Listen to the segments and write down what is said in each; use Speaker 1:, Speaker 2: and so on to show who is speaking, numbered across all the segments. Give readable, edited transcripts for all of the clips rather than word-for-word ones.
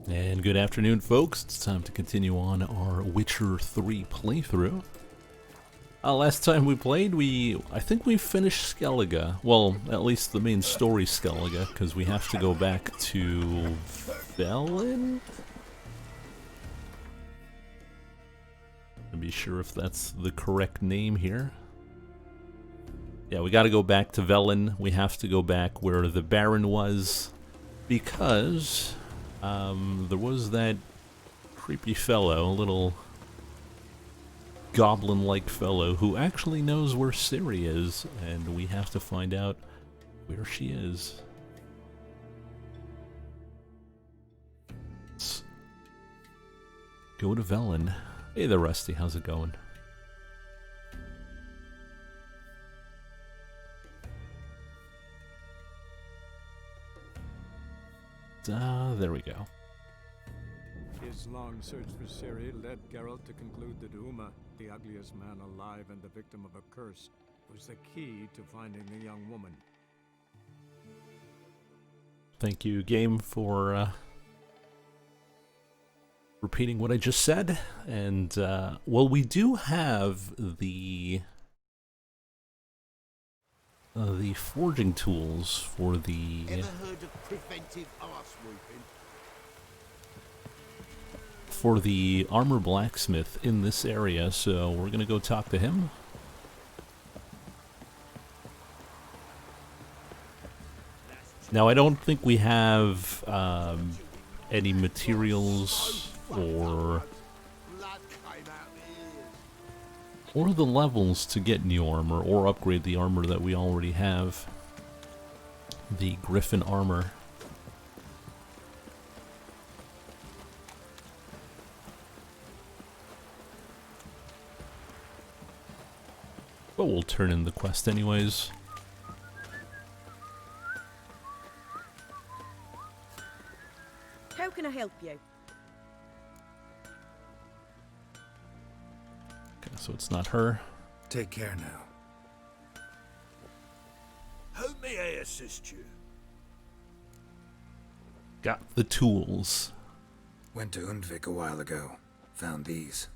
Speaker 1: And good afternoon, folks. It's time to continue on our Witcher 3 playthrough. Last time we played, I think we finished Skellige. Well, at least the main story Skellige, because we have to go back to Velen? To be sure if that's the correct name here. Yeah, we gotta go back to Velen. We have to go back where the Baron was, because there was that creepy fellow, a little goblin-like fellow, who actually knows where Ciri is, and we have to find out where she is. Let's go to Velen. Hey there, Rusty. How's it going? There we go.
Speaker 2: His long search for Ciri led Geralt to conclude that Uma, the ugliest man alive and the victim of a curse, was the key to finding the young woman.
Speaker 1: Thank you, game, for repeating what I just said. And, well, we do have the forging tools for the...
Speaker 3: Ever heard of preventive arse-whooping?
Speaker 1: For the armor blacksmith in this area, so we're gonna go talk to him. Now, I don't think we have any materials or the levels to get new armor or upgrade the armor that we already have. The Griffin armor. But we'll turn in the quest anyways.
Speaker 4: How can I help you?
Speaker 1: Okay, so it's not her.
Speaker 5: Take care now.
Speaker 3: How may I assist you?
Speaker 1: Got the tools.
Speaker 5: Went to Undvik a while ago. Found these.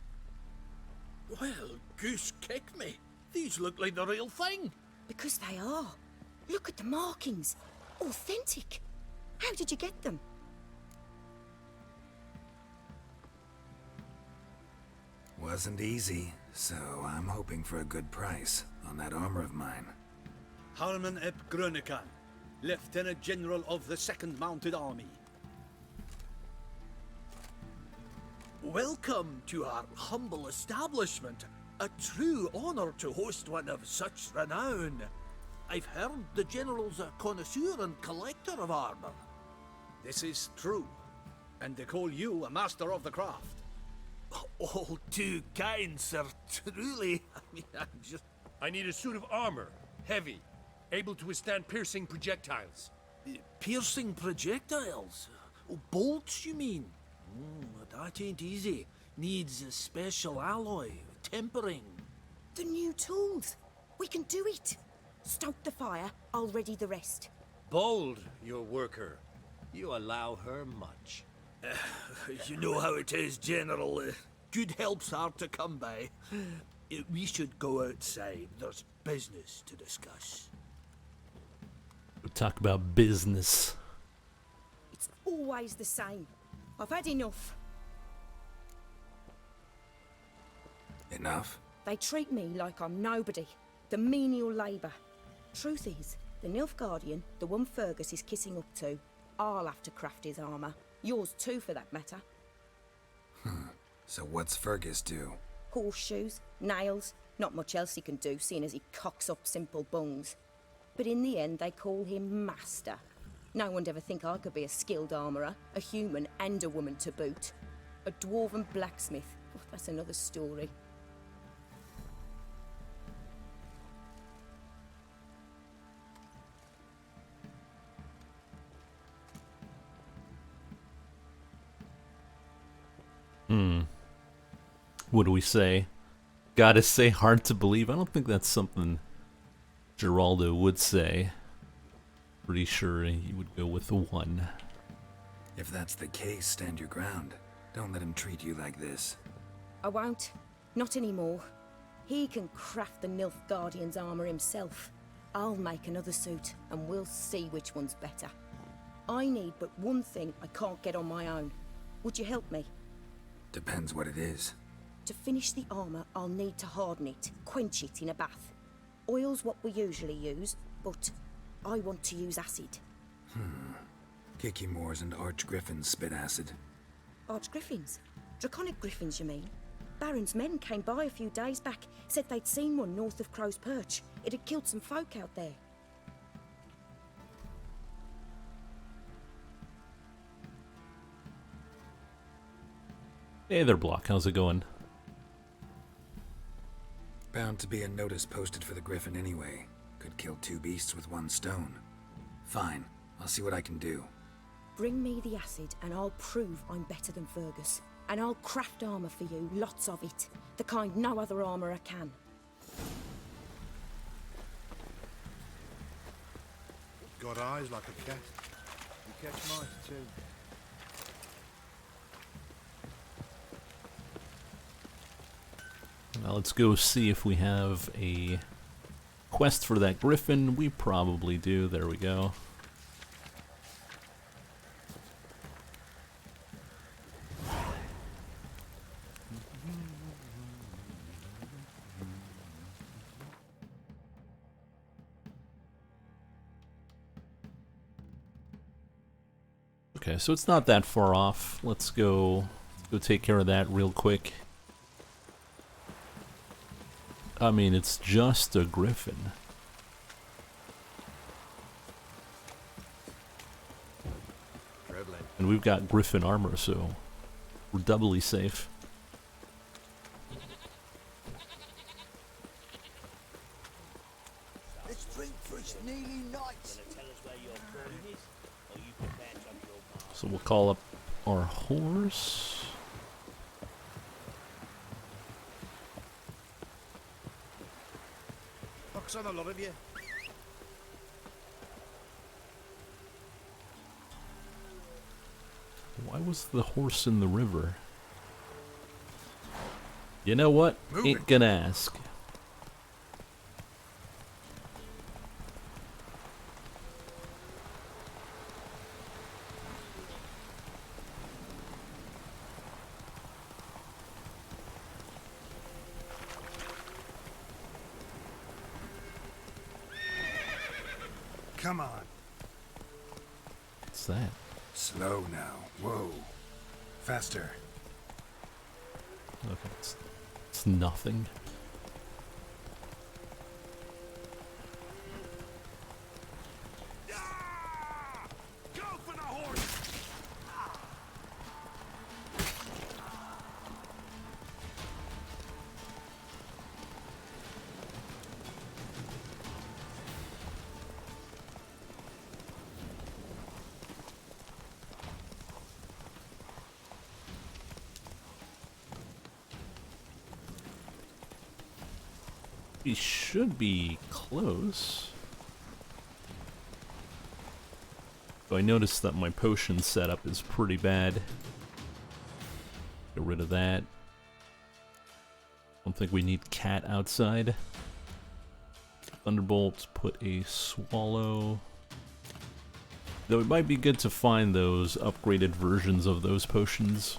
Speaker 3: Well, goose kick me. These look like the real thing.
Speaker 4: Because they are. Look at the markings. Authentic. How did you get them?
Speaker 5: Wasn't easy, so I'm hoping for a good price on that armor of mine.
Speaker 6: Harman ep Grönekan, Lieutenant General of the 2nd Mounted Army. Welcome to our humble establishment. A true honor to host one of such renown. I've heard the General's a connoisseur and collector of armor. This is true, and they call you a master of the craft.
Speaker 3: All too kind, sir. Truly.
Speaker 7: I need a suit of armor, heavy, able to withstand piercing projectiles.
Speaker 3: Piercing projectiles? Oh, bolts, you mean? That ain't easy. Needs a special alloy, tempering.
Speaker 4: The new tools. We can do it. Stoke the fire, I'll ready the rest.
Speaker 7: Bold, your worker. You allow her much.
Speaker 3: You know how it is, General. Good help's hard to come by. We should go outside. There's business to discuss.
Speaker 1: We'll talk about business.
Speaker 4: It's always the same. I've had enough.
Speaker 5: Enough?
Speaker 4: They treat me like I'm nobody. The menial labour. Truth is, the Nilfgaardian, the one Fergus is kissing up to, I'll have to craft his armour. Yours too, for that matter.
Speaker 5: So what's Fergus do?
Speaker 4: Horseshoes, nails, not much else he can do, seeing as he cocks up simple bungs. But in the end, they call him Master. No one'd ever think I could be a skilled armourer, a human and a woman to boot. A dwarven blacksmith. Oh, that's another story.
Speaker 1: What do we say? Gotta say, hard to believe. I don't think that's something Geraldo would say. Pretty sure he would go with the 1.
Speaker 5: If that's the case, stand your ground. Don't let him treat you like this.
Speaker 4: I won't. Not anymore. He can craft the Nilfgaardian's armor himself. I'll make another suit, and we'll see which one's better. I need but one thing I can't get on my own. Would you help me?
Speaker 5: Depends what it is.
Speaker 4: To finish the armor, I'll need to harden it, quench it in a bath. Oil's what we usually use, but I want to use acid.
Speaker 5: Kikimoors and Archgriffins spit acid.
Speaker 4: Archgriffins? Draconic griffins, you mean? Baron's men came by a few days back, said they'd seen one north of Crow's Perch. It had killed some folk out there.
Speaker 1: Hey there, Block. How's it going?
Speaker 5: Bound to be a notice posted for the Griffin anyway. Could kill two beasts with one stone. Fine, I'll see what I can do.
Speaker 4: Bring me the acid and I'll prove I'm better than Fergus. And I'll craft armor for you, lots of it. The kind no other armorer can.
Speaker 8: Got eyes like a cat. You catch mice too.
Speaker 1: Now let's go see if we have a quest for that griffin. We probably do. There we go. Okay, so it's not that far off. Let's go take care of that real quick. I mean, it's just a griffin. And we've got griffin armor, so we're doubly safe.
Speaker 3: Let's drink for it's nearly night.
Speaker 1: So we'll call up our horse.
Speaker 8: Knocks on a lot of you.
Speaker 1: Why was the horse in the river? You know what? Ain't gonna ask.
Speaker 8: Come on.
Speaker 1: What's that?
Speaker 5: Slow now. Whoa. Faster.
Speaker 1: Okay, it's nothing.
Speaker 8: Go for the horse.
Speaker 1: We should be close. So I noticed that my potion setup is pretty bad. Get rid of that. Don't think we need cat outside. Thunderbolt, put a swallow. Though it might be good to find those upgraded versions of those potions.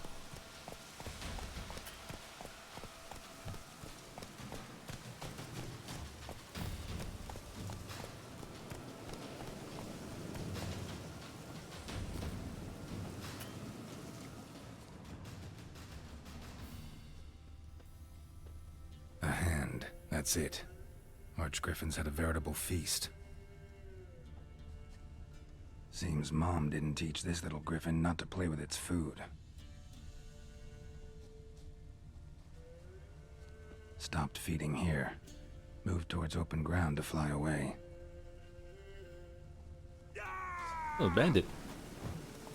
Speaker 5: A hand. That's it. Archgriffins had a veritable feast. Seems Mom didn't teach this little griffin not to play with its food. Stopped feeding here. Moved towards open ground to fly away.
Speaker 1: Oh, bandit.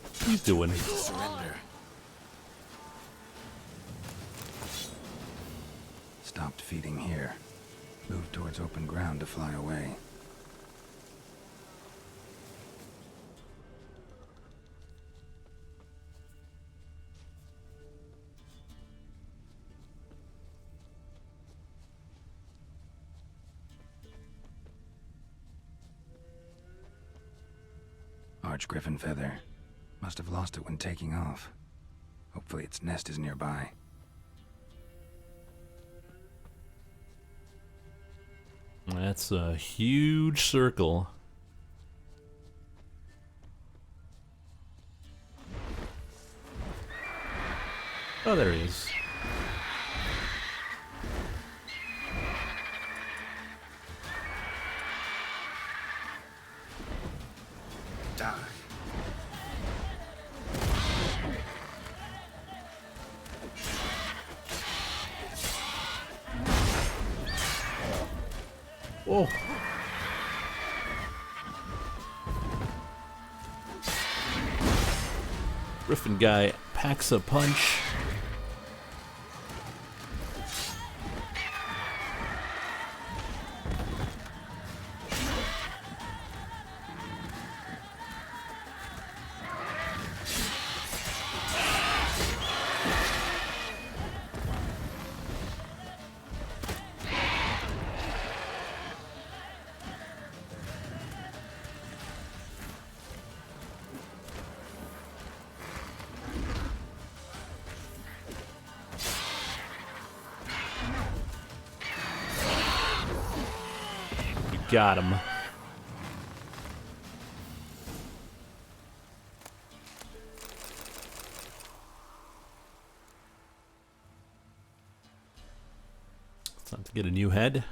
Speaker 1: What are you doing?
Speaker 5: Surrender. Stopped feeding here. Moved towards open ground to fly away. large griffin feather. Must have lost it when taking off. Hopefully its nest is nearby.
Speaker 1: That's a huge circle. Oh, there he is.
Speaker 5: Die.
Speaker 1: Whoa. Griffin guy packs a punch. Got him. It's time to get a new head,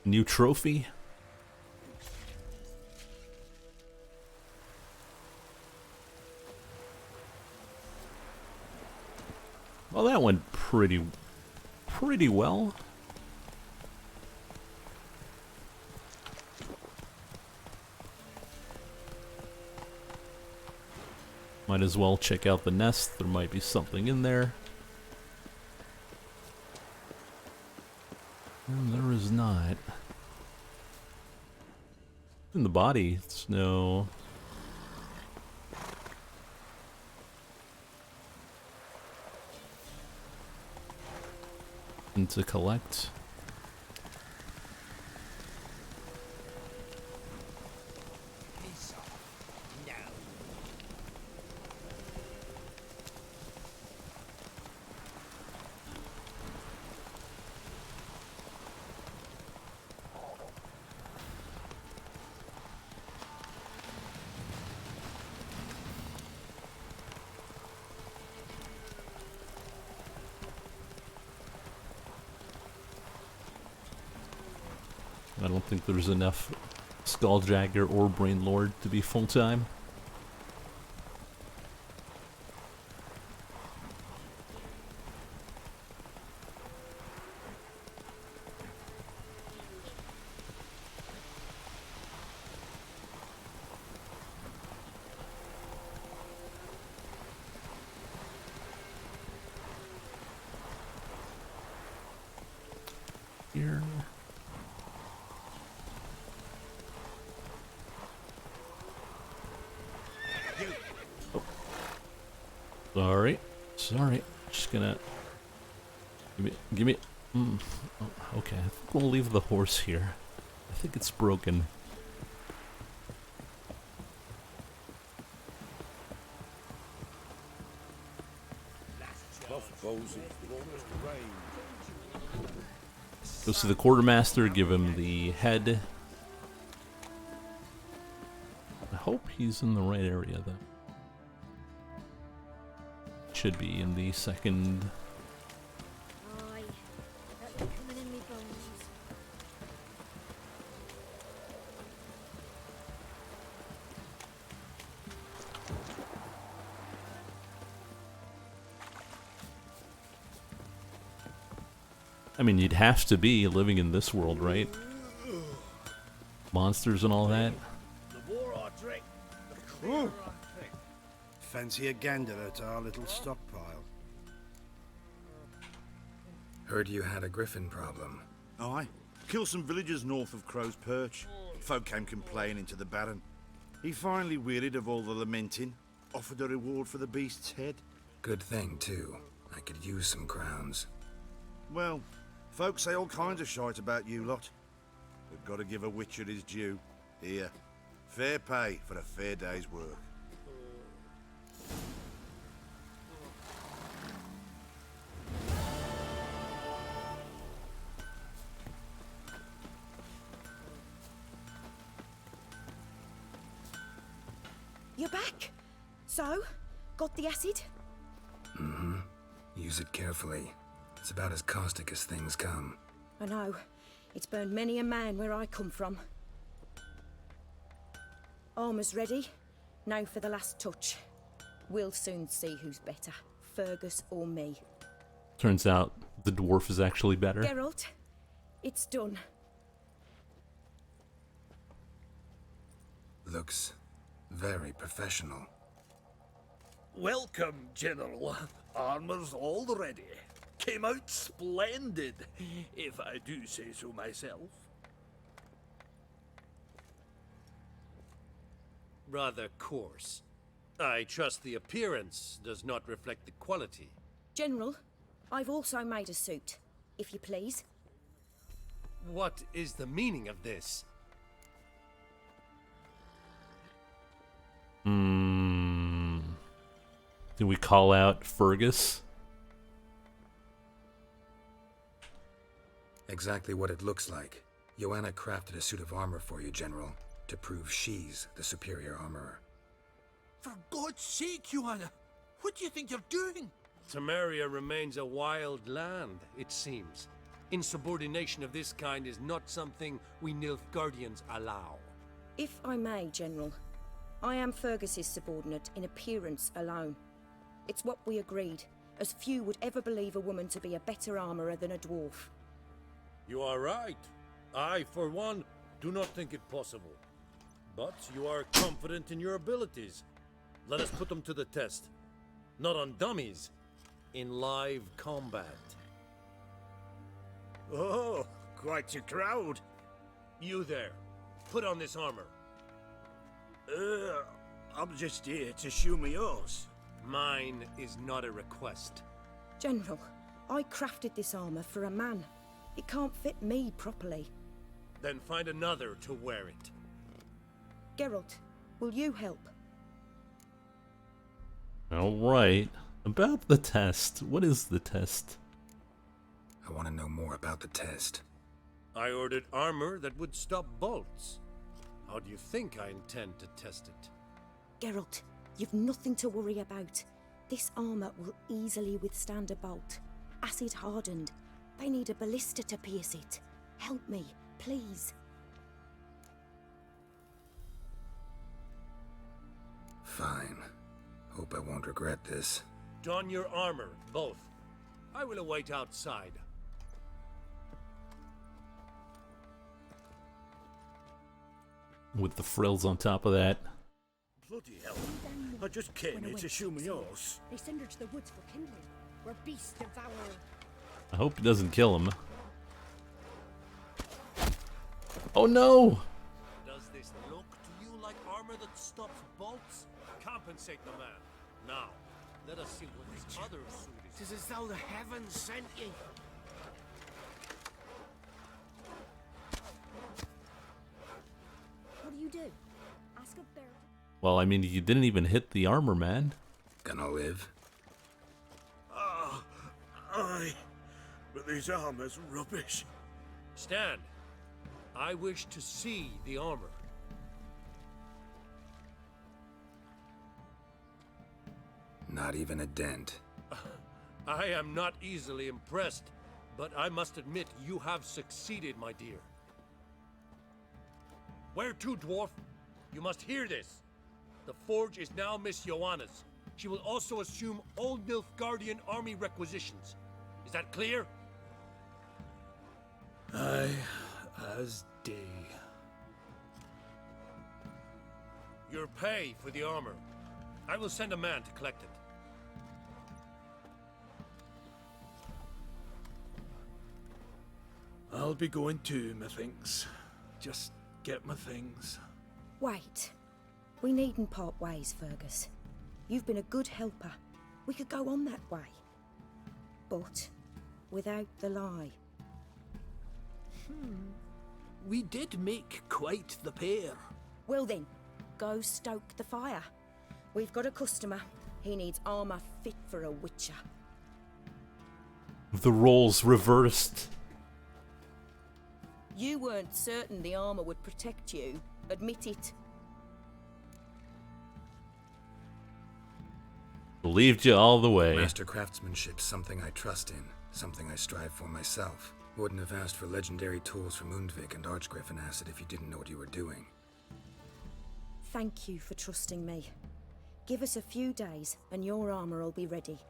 Speaker 1: a new trophy. Well, that went pretty well. Might as well check out the nest. There might be something in there. And there is not. In the body, it's no... and to collect. I don't think there's enough Skulljagger or Brain Lord to be full-time. Here. Sorry. Just gonna give me. Oh, okay, I think we'll leave the horse here. I think it's broken. Goes to the quartermaster. Give him the head. I hope he's in the right area, though. Should be in the second.
Speaker 9: Aye, that be coming in me bones.
Speaker 1: I mean, you'd have to be living in this world, right? Monsters and all that.
Speaker 3: The more I drink, the clearer I think.
Speaker 8: Fancy a gander at our little stockpile.
Speaker 5: Heard you had a griffin problem.
Speaker 8: Aye. Killed some villagers north of Crow's Perch. Folk came complaining to the Baron. He finally wearied of all the lamenting, offered a reward for the beast's head.
Speaker 5: Good thing, too. I could use some crowns.
Speaker 8: Well, folk say all kinds of shite about you lot. We've got to give a witcher his due. Here, fair pay for a fair day's work.
Speaker 4: you're back. So, got the acid?
Speaker 5: Mm-hmm. Use it carefully. It's about as caustic as things come.
Speaker 4: I know. It's burned many a man where I come from. Armour's ready. Now for the last touch. We'll soon see who's better, Fergus or me.
Speaker 1: Turns out the dwarf is actually better.
Speaker 4: Geralt, it's done.
Speaker 5: Looks very professional.
Speaker 3: Welcome, General. Armor's all ready. Came out splendid, if I do say so myself.
Speaker 7: Rather coarse. I trust the appearance does not reflect the quality.
Speaker 4: General, I've also made a suit, if you please.
Speaker 7: What is the meaning of this?
Speaker 1: Did we call out Fergus?
Speaker 5: Exactly what it looks like. Joanna crafted a suit of armor for you, General, to prove she's the superior armorer.
Speaker 3: For God's sake, Joanna, what do you think you're doing?
Speaker 7: Temeria remains a wild land, it seems. Insubordination of this kind is not something we Nilfgaardians allow.
Speaker 4: If I may, General, I am Fergus's subordinate in appearance alone. It's what we agreed, as few would ever believe a woman to be a better armourer than a dwarf.
Speaker 7: You are right. I, for one, do not think it possible. But you are confident in your abilities. Let us put them to the test. Not on dummies, in live combat.
Speaker 3: Oh, quite a crowd.
Speaker 7: You there, put on this armor.
Speaker 3: I'm just here to show me yours.
Speaker 7: Mine is not a request.
Speaker 4: General, I crafted this armour for a man. It can't fit me properly.
Speaker 7: Then find another to wear it.
Speaker 4: Geralt, will you help?
Speaker 1: Alright. About the test. What is the test?
Speaker 5: I want to know more about the test.
Speaker 7: I ordered armor that would stop bolts. How do you think I intend to test it?
Speaker 4: Geralt, you've nothing to worry about. This armour will easily withstand a bolt. Acid hardened. They need a ballista to pierce it. Help me, please.
Speaker 5: Fine. Hope I won't regret this.
Speaker 7: Don your armor, both. I will await outside.
Speaker 1: With the frills on top of that.
Speaker 3: Bloody hell. I just came here to show me yours.
Speaker 9: They send her to the woods for kindling, where beasts devour her.
Speaker 1: I hope it doesn't kill him. Oh no!
Speaker 7: Does this look to you like armor that stops bolts? Compensate the man. Now, let us see what this other suit is.
Speaker 3: Tis as though the heavens sent ye.
Speaker 9: What do you do? Ask a bear.
Speaker 1: Well, I mean, you didn't even hit the armor, man.
Speaker 5: Gonna live?
Speaker 3: Aye. But this armor's rubbish.
Speaker 7: Stand. I wish to see the armor.
Speaker 5: Not even a dent.
Speaker 7: I am not easily impressed, but I must admit you have succeeded, my dear. Where to, dwarf? You must hear this. The forge is now Miss Joanna's. She will also assume all Nilfgaardian army requisitions. Is that clear?
Speaker 3: Aye, as day.
Speaker 7: Your pay for the armor. I will send a man to collect it.
Speaker 3: I'll be going too, methinks. Just get my things.
Speaker 4: Wait. We needn't part ways, Fergus. You've been a good helper. We could go on that way. But without the lie.
Speaker 3: We did make quite the pair.
Speaker 4: Well then, go stoke the fire. We've got a customer. He needs armour fit for a witcher.
Speaker 1: The roles reversed.
Speaker 4: You weren't certain the armour would protect you. Admit it.
Speaker 1: Believed you all the way.
Speaker 5: Master craftsmanship's something I trust in, something I strive for myself. Wouldn't have asked for legendary tools from Undvik and Archgriffin Acid if you didn't know what you were doing.
Speaker 4: Thank you for trusting me. Give us a few days and your armor will be ready.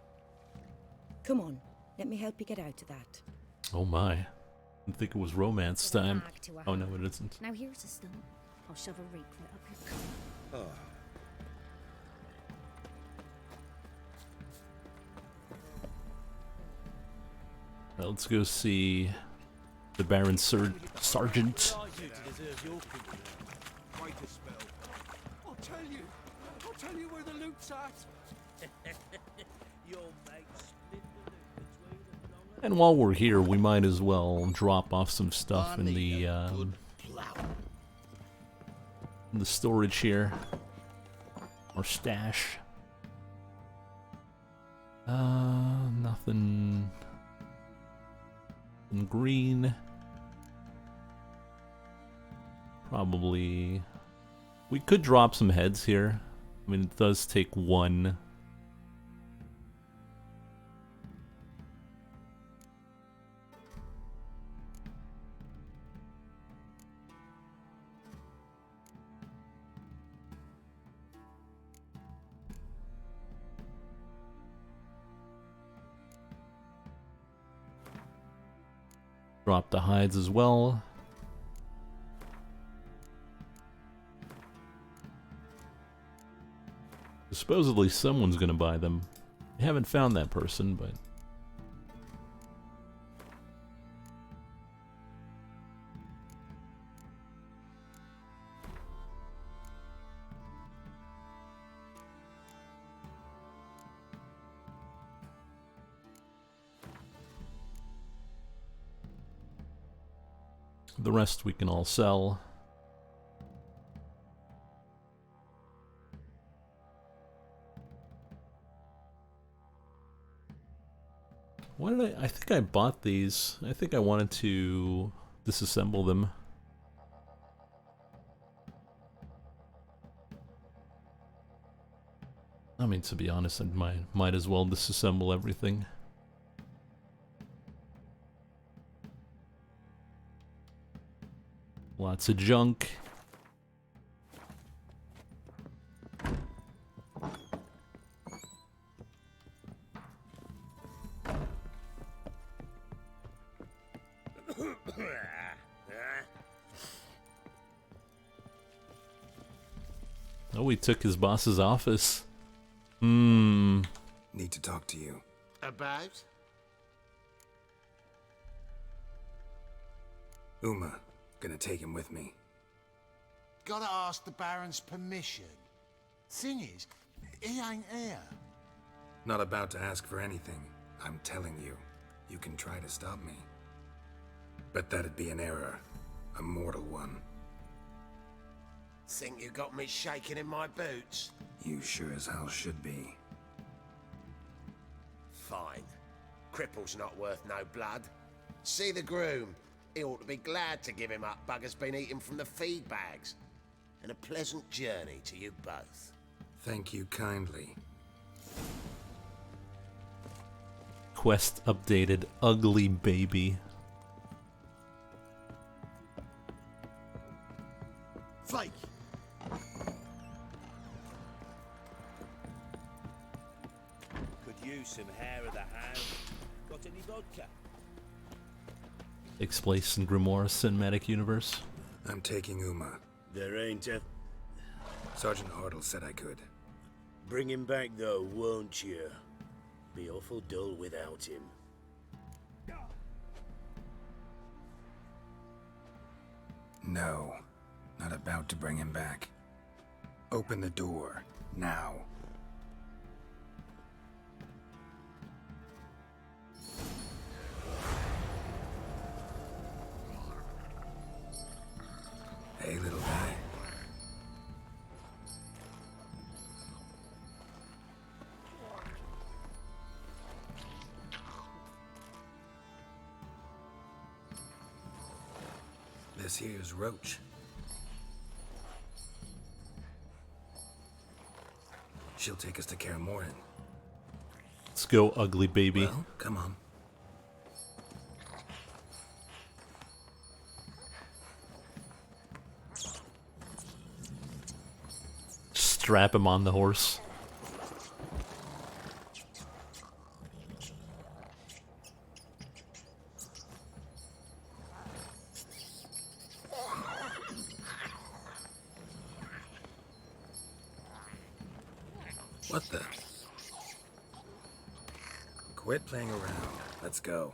Speaker 4: Come on, let me help you get out of that.
Speaker 1: Oh my. I didn't think it was romance time. Oh no, it isn't.
Speaker 9: Now here's a stone. I'll shove a rake right up your collar.
Speaker 2: Let's go see the Baron Sergeant.
Speaker 3: I'll tell you where the loot's at. Your mate split the loot between them long.
Speaker 2: And while we're here, we might as well drop off some stuff in the storage here. Or stash. Nothing in green. Probably we could drop some heads here. I mean, it does take one. Drop the hides as well. Supposedly someone's gonna buy them. I haven't found that person, but... the rest we can all sell. Why did I think I bought these. I think I wanted to disassemble them. I mean, to be honest, I might as well disassemble everything. Lots of junk. Oh, we took his boss's office.
Speaker 5: Need to talk to you.
Speaker 3: About?
Speaker 5: Uma, gonna take him with me.
Speaker 3: Gotta ask the Baron's permission. Thing is, he ain't here.
Speaker 5: Not about to ask for anything. I'm telling you. You can try to stop me. But that'd be an error. A mortal one.
Speaker 3: Think you got me shaking in my boots?
Speaker 5: You sure as hell should be.
Speaker 3: Fine. Cripple's not worth no blood. See the groom. He ought to be glad to give him up. Bugger's been eating from the feed bags. And a pleasant journey to you both.
Speaker 5: Thank you kindly.
Speaker 2: Quest updated. Ugly baby.
Speaker 3: Flake!
Speaker 10: Could use some hair of the hound. Got any vodka?
Speaker 2: Takes place in Grimoire's cinematic universe.
Speaker 5: I'm taking Uma.
Speaker 10: There ain't a...
Speaker 5: Sergeant Hartle said I could.
Speaker 10: Bring him back though, won't you? Be awful dull without him.
Speaker 5: No. Not about to bring him back. Open the door. Now. Hey, little guy. This here's Roach. She'll take us to Kaer Morhen.
Speaker 1: go, ugly baby.
Speaker 5: Well, come on.
Speaker 1: Strap him on the horse.
Speaker 5: What the? Quit playing around. Let's go.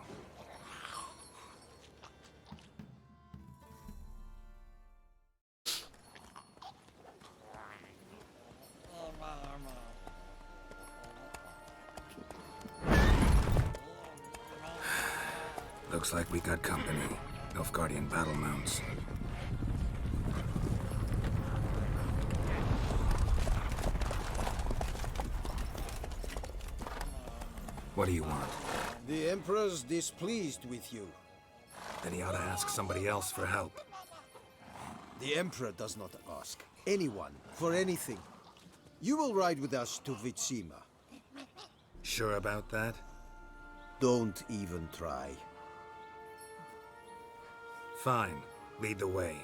Speaker 5: Looks like we got company. Nilfgaardian battle mounts. What do you want?
Speaker 11: The Emperor's displeased with you.
Speaker 5: Then he ought to ask somebody else for help.
Speaker 11: The Emperor does not ask anyone for anything. You will ride with us to Vitsima.
Speaker 5: Sure about that?
Speaker 11: Don't even try.
Speaker 5: Fine. Lead the way.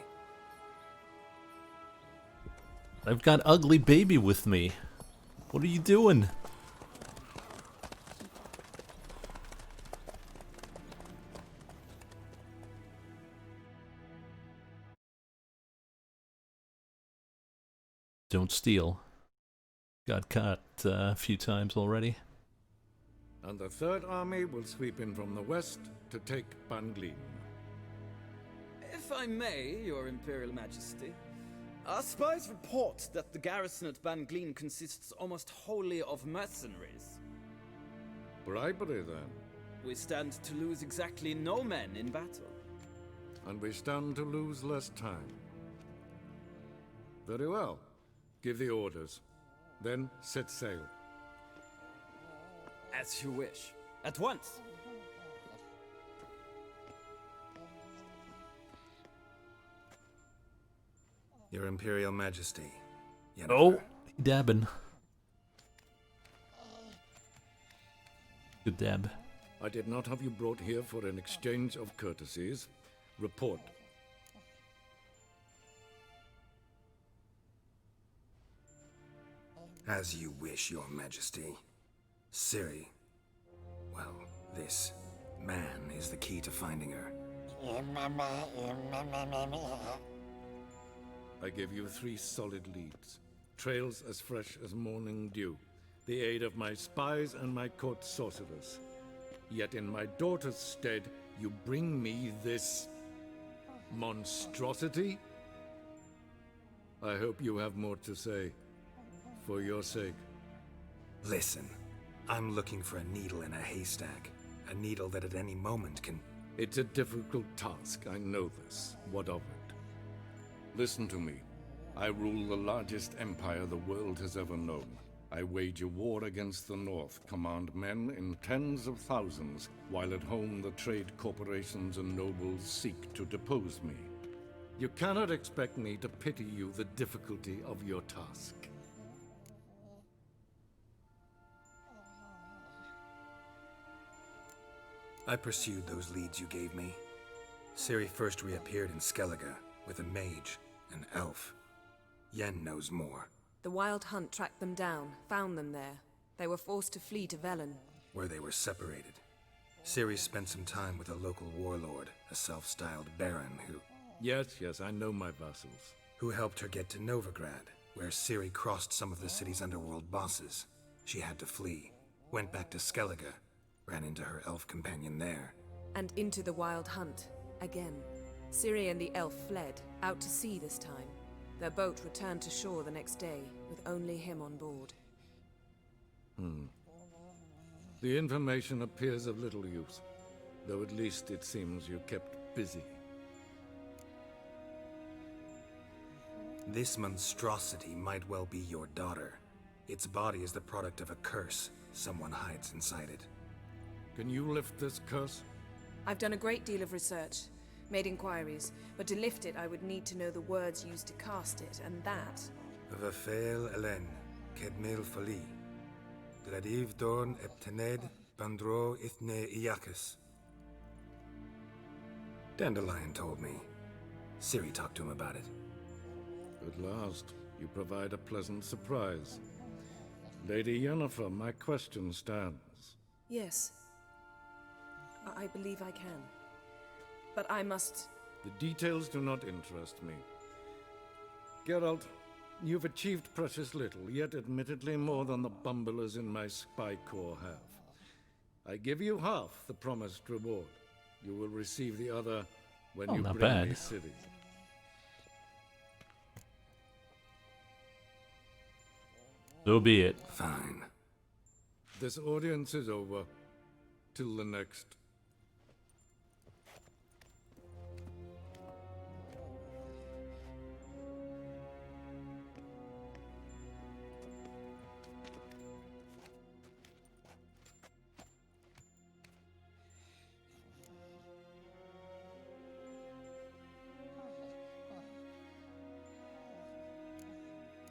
Speaker 1: I've got ugly baby with me. What are you doing? Don't steal. Got caught a few times already.
Speaker 2: And the Third Army will sweep in from the west to take Banglin.
Speaker 12: If I may, Your Imperial Majesty, our spies report that the garrison at Banglin consists almost wholly of mercenaries.
Speaker 2: Bribery, then.
Speaker 12: We stand to lose exactly no men in battle.
Speaker 2: And we stand to lose less time. Very well. Give the orders. Then set sail.
Speaker 12: As you wish. At once!
Speaker 5: Your Imperial Majesty. Yennefer.
Speaker 1: Oh, dabbing. Good dab.
Speaker 2: I did not have you brought here for an exchange of courtesies. Report.
Speaker 5: As you wish, Your Majesty. Ciri. Well, this man is the key to finding her.
Speaker 2: I give you 3 solid leads. Trails as fresh as morning dew. The aid of my spies and my court sorcerers. Yet in my daughter's stead, you bring me this monstrosity? I hope you have more to say. For your sake.
Speaker 5: Listen, I'm looking for a needle in a haystack. A needle that at any moment can...
Speaker 2: It's a difficult task, I know this. What of it? Listen to me. I rule the largest empire the world has ever known. I wage a war against the North, command men in tens of thousands, while at home the trade corporations and nobles seek to depose me. You cannot expect me to pity you the difficulty of your task.
Speaker 5: I pursued those leads you gave me. Ciri first reappeared in Skellige with a mage, an elf. Yen knows more.
Speaker 13: The Wild Hunt tracked them down, found them there. They were forced to flee to Velen,
Speaker 5: Where they were separated. Ciri spent some time with a local warlord, a self-styled baron who...
Speaker 2: Yes, I know my vassals.
Speaker 5: Who helped her get to Novigrad, where Ciri crossed some of the city's underworld bosses. She had to flee. Went back to Skellige. Ran into her elf companion there.
Speaker 13: and into the Wild Hunt, again. Ciri and the elf fled, out to sea this time. Their boat returned to shore the next day, with only him on board.
Speaker 2: The information appears of little use, though at least it seems you kept busy.
Speaker 5: This monstrosity might well be your daughter. Its body is the product of a curse someone hides inside it.
Speaker 2: Can you lift this curse?
Speaker 13: I've done a great deal of research, made inquiries, but to lift it I would need to know the words used to cast it, and that...
Speaker 5: Vafael Elen, Kedmil Fali. Gladiv Dorn Eptened Bandro Ithne Iacus. Dandelion told me. Ciri talked to him about it.
Speaker 2: At last, you provide a pleasant surprise. Lady Yennefer, my question stands.
Speaker 13: Yes. I believe I can. But I must...
Speaker 2: The details do not interest me. Geralt, you've achieved precious little, yet admittedly more than the bumblers in my spy corps have. I give you half the promised reward. You will receive the other when you
Speaker 1: not
Speaker 2: bring
Speaker 1: bad.
Speaker 2: me Ciri.
Speaker 1: So be it.
Speaker 5: Fine.
Speaker 2: This audience is over. Till the next.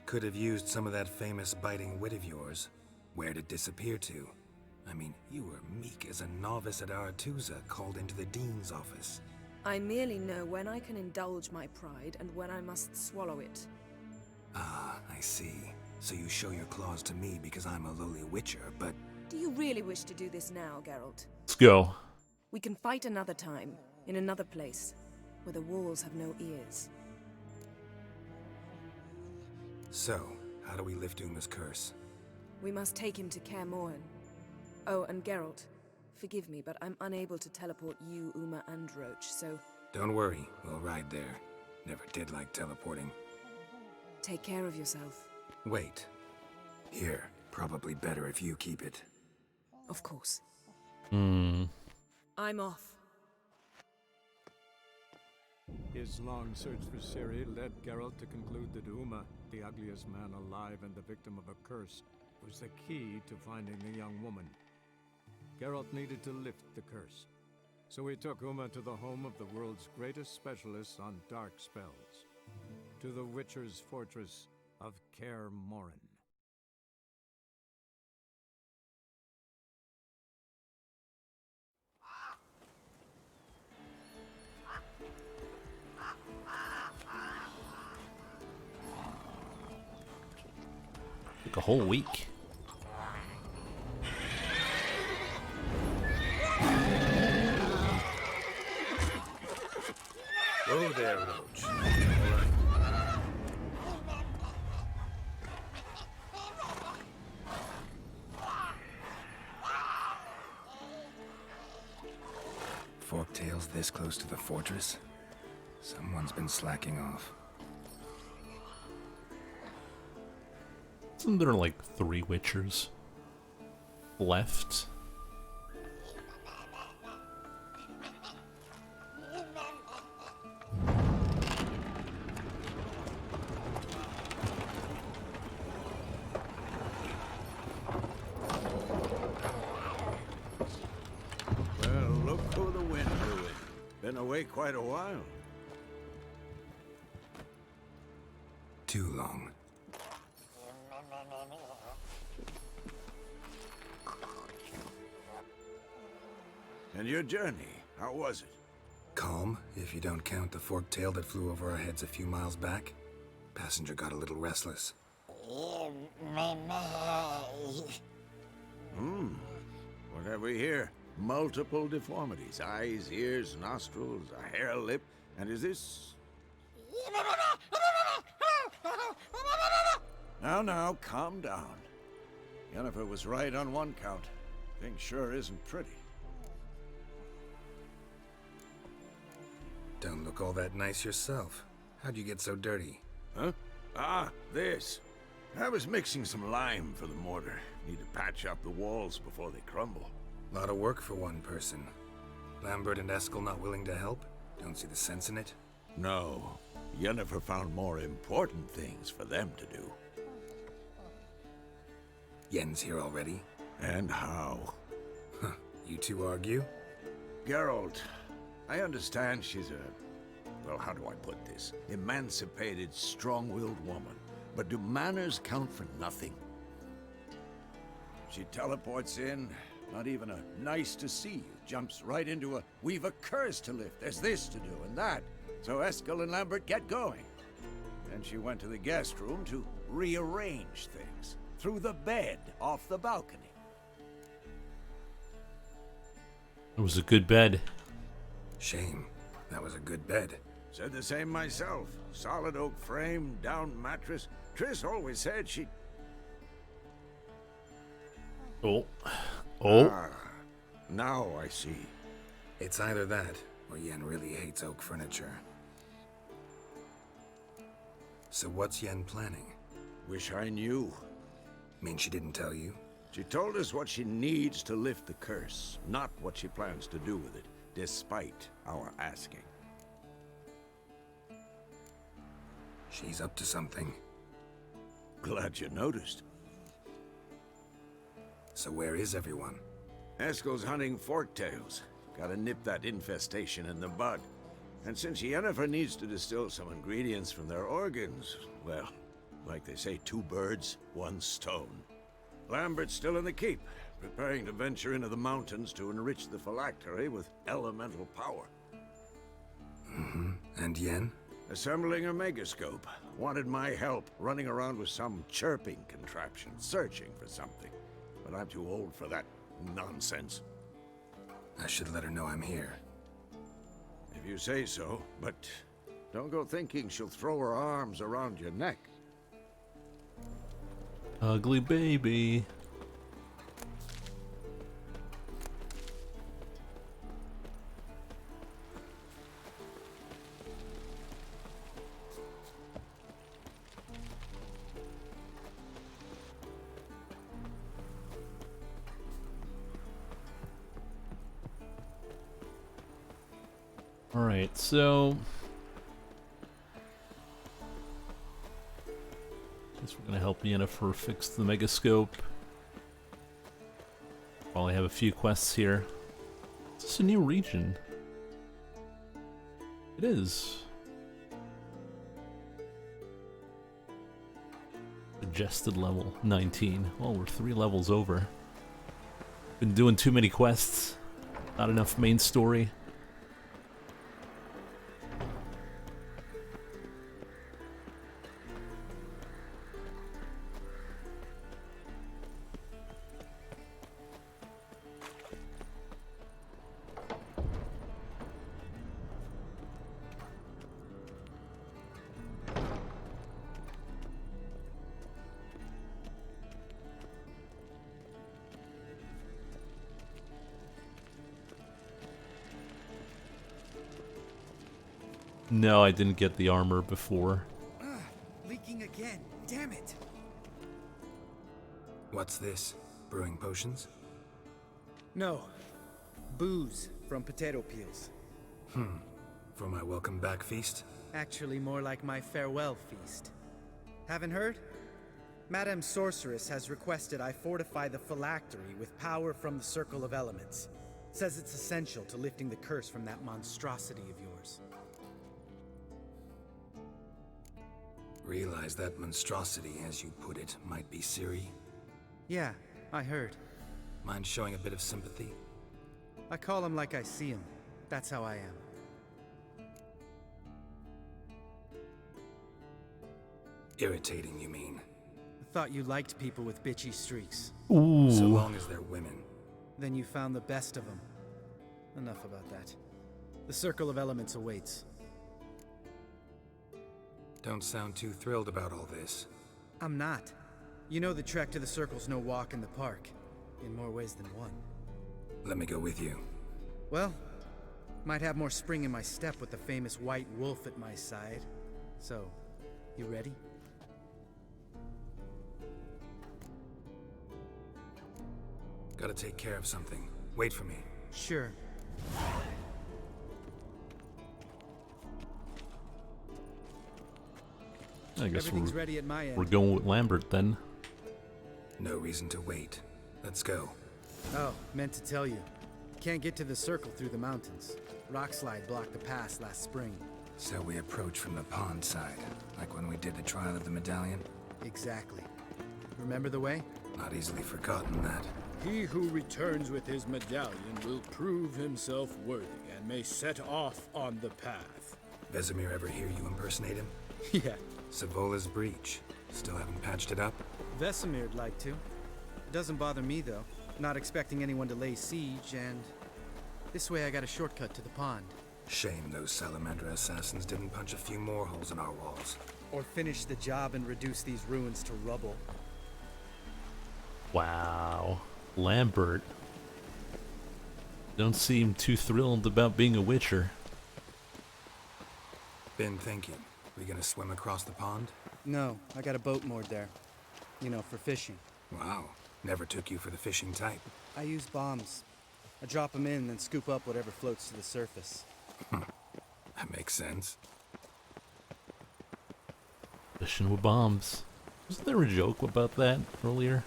Speaker 5: Could have used some of that famous biting wit of yours. Where'd it disappear to? I mean, you were meek as a novice at Aretusa called into the Dean's office.
Speaker 13: I merely know when I can indulge my pride and when I must swallow it.
Speaker 5: Ah, I see. So you show your claws to me because I'm a lowly witcher, but...
Speaker 13: Do you really wish to do this now, Geralt?
Speaker 1: Let's go.
Speaker 13: We can fight another time, in another place, where the walls have no ears.
Speaker 5: So, how do we lift Uma's curse?
Speaker 13: We must take him to Kaer Morhen. Oh, and Geralt, forgive me, but I'm unable to teleport you, Uma, and Roach, so...
Speaker 5: Don't worry, we'll ride there. Never did like teleporting.
Speaker 13: Take care of yourself.
Speaker 5: Wait. Here, probably better if you keep it.
Speaker 13: Of course.
Speaker 1: Hmm.
Speaker 13: I'm off.
Speaker 14: His long search for Ciri led Geralt to conclude that Uma, the ugliest man alive and the victim of a curse, was the key to finding the young woman. Geralt needed to lift the curse, so he took Uma to the home of the world's greatest specialists on dark spells, to the Witcher's fortress of Kaer Morhen.
Speaker 1: Like a whole week.
Speaker 8: Whoa there, Roach.
Speaker 5: Forktails this close to the fortress? Someone's been slacking off.
Speaker 1: Isn't there like 3 Witchers left?
Speaker 15: Well, look who the wind blew in. Been away quite a while.
Speaker 5: Too long.
Speaker 15: And your journey, how was it?
Speaker 5: Calm, if you don't count the forktail that flew over our heads a few miles back. Passenger got a little restless.
Speaker 15: What have we here? Multiple deformities. Eyes, ears, nostrils, a hair lip. And is this... Now, calm down. Yennefer was right on one count. Thing sure isn't pretty.
Speaker 5: Don't look all that nice yourself. How'd you get so dirty?
Speaker 15: Huh? Ah, this. I was mixing some lime for the mortar. Need to patch up the walls before they crumble.
Speaker 5: Lot of work for one person. Lambert and Eskel not willing to help? Don't see the sense in it?
Speaker 15: No. Yennefer found more important things for them to do.
Speaker 5: Yen's here already?
Speaker 15: And how?
Speaker 5: Huh. You two argue?
Speaker 15: Geralt, I understand she's a... well, how do I put this? Emancipated, strong-willed woman. But do manners count for nothing? She teleports in, not even a nice to see you, jumps right into a we've a curse to lift, there's this to do and that. So Eskel and Lambert get going. Then she went to the guest room to rearrange things. Threw the bed off the balcony.
Speaker 1: It was a good bed.
Speaker 5: Shame. That was a good bed.
Speaker 15: Said the same myself. Solid oak frame, down mattress. Triss always said she...
Speaker 1: Oh. Oh.
Speaker 15: Ah, now I see.
Speaker 5: It's either that, or Yen really hates oak furniture. So what's Yen planning?
Speaker 15: Wish I knew.
Speaker 5: Mean she didn't tell you?
Speaker 15: She told us what she needs to lift the curse, not what she plans to do with it, despite our asking.
Speaker 5: She's up to something.
Speaker 15: Glad you noticed.
Speaker 5: So where is everyone?
Speaker 15: Eskel's hunting forktails. Gotta nip that infestation in the bud. And since Yennefer needs to distill some ingredients from their organs, well, like they say, 2 birds, 1 stone. Lambert's still in the keep, preparing to venture into the mountains to enrich the phylactery with elemental power.
Speaker 5: Mm-hmm. And Yen?
Speaker 15: Assembling a megascope. Wanted my help running around with some chirping contraption, searching for something. But I'm too old for that nonsense.
Speaker 5: I should let her know I'm here.
Speaker 15: If you say so, but don't go thinking she'll throw her arms around your neck.
Speaker 1: Ugly baby. All right, so guess we're gonna help Yennefer fix the megascope. Probably have a few quests here. Is this a new region? It is. Suggested level 19. Well, we're 3 levels over. Been doing too many quests. Not enough main story. No, I didn't get the armor before.
Speaker 11: Leaking again. Damn it.
Speaker 5: What's this? Brewing potions?
Speaker 11: No. Booze from potato peels.
Speaker 5: For my welcome back feast?
Speaker 11: Actually, more like my farewell feast. Haven't heard? Madame Sorceress has requested I fortify the phylactery with power from the Circle of Elements. Says it's essential to lifting the curse from that monstrosity of yours.
Speaker 5: Realize that monstrosity, as you put it, might be Ciri?
Speaker 11: Yeah, I heard.
Speaker 5: Mind showing a bit of sympathy?
Speaker 11: I call him like I see him. That's how I am.
Speaker 5: Irritating, you mean?
Speaker 11: I thought you liked people with bitchy streaks.
Speaker 1: Ooh.
Speaker 5: So long as they're women.
Speaker 11: Then you found the best of them. Enough about that. The Circle of Elements awaits.
Speaker 5: Don't sound too thrilled about all this.
Speaker 11: I'm not. You know the trek to the Circle's no walk in the park. In more ways than one.
Speaker 5: Let me go with you.
Speaker 11: Well, might have more spring in my step with the famous White Wolf at my side. So, you ready?
Speaker 5: Gotta take care of something. Wait for me.
Speaker 11: Sure.
Speaker 1: I guess
Speaker 11: Everything's ready at my end.
Speaker 1: we're going with Lambert then.
Speaker 5: No reason to wait. Let's go.
Speaker 11: Oh, meant to tell you. Can't get to the circle through the mountains. Rockslide blocked the pass last spring.
Speaker 5: So we approach from the pond side, like when we did the trial of the medallion?
Speaker 11: Exactly. Remember the way?
Speaker 5: Not easily forgotten, that.
Speaker 16: He who returns with his medallion will prove himself worthy and may set off on the path.
Speaker 5: Vesemir ever hear you impersonate him?
Speaker 11: Yeah.
Speaker 5: Savola's breach. Still haven't patched it up?
Speaker 11: Vesemir'd like to. Doesn't bother me, though. Not expecting anyone to lay siege, and this way I got a shortcut to the pond.
Speaker 5: Shame those Salamander assassins didn't punch a few more holes in our walls.
Speaker 11: Or finish the job and reduce these ruins to rubble.
Speaker 1: Wow. Lambert. Don't seem too thrilled about being a Witcher.
Speaker 5: Been thinking. We gonna swim across the pond?
Speaker 11: No, I got a boat moored there. You know, for fishing.
Speaker 5: Wow. Never took you for the fishing type.
Speaker 11: I use bombs. I drop them in, then scoop up whatever floats to the surface.
Speaker 5: That makes sense.
Speaker 1: Fishing with bombs. Wasn't there a joke about that earlier?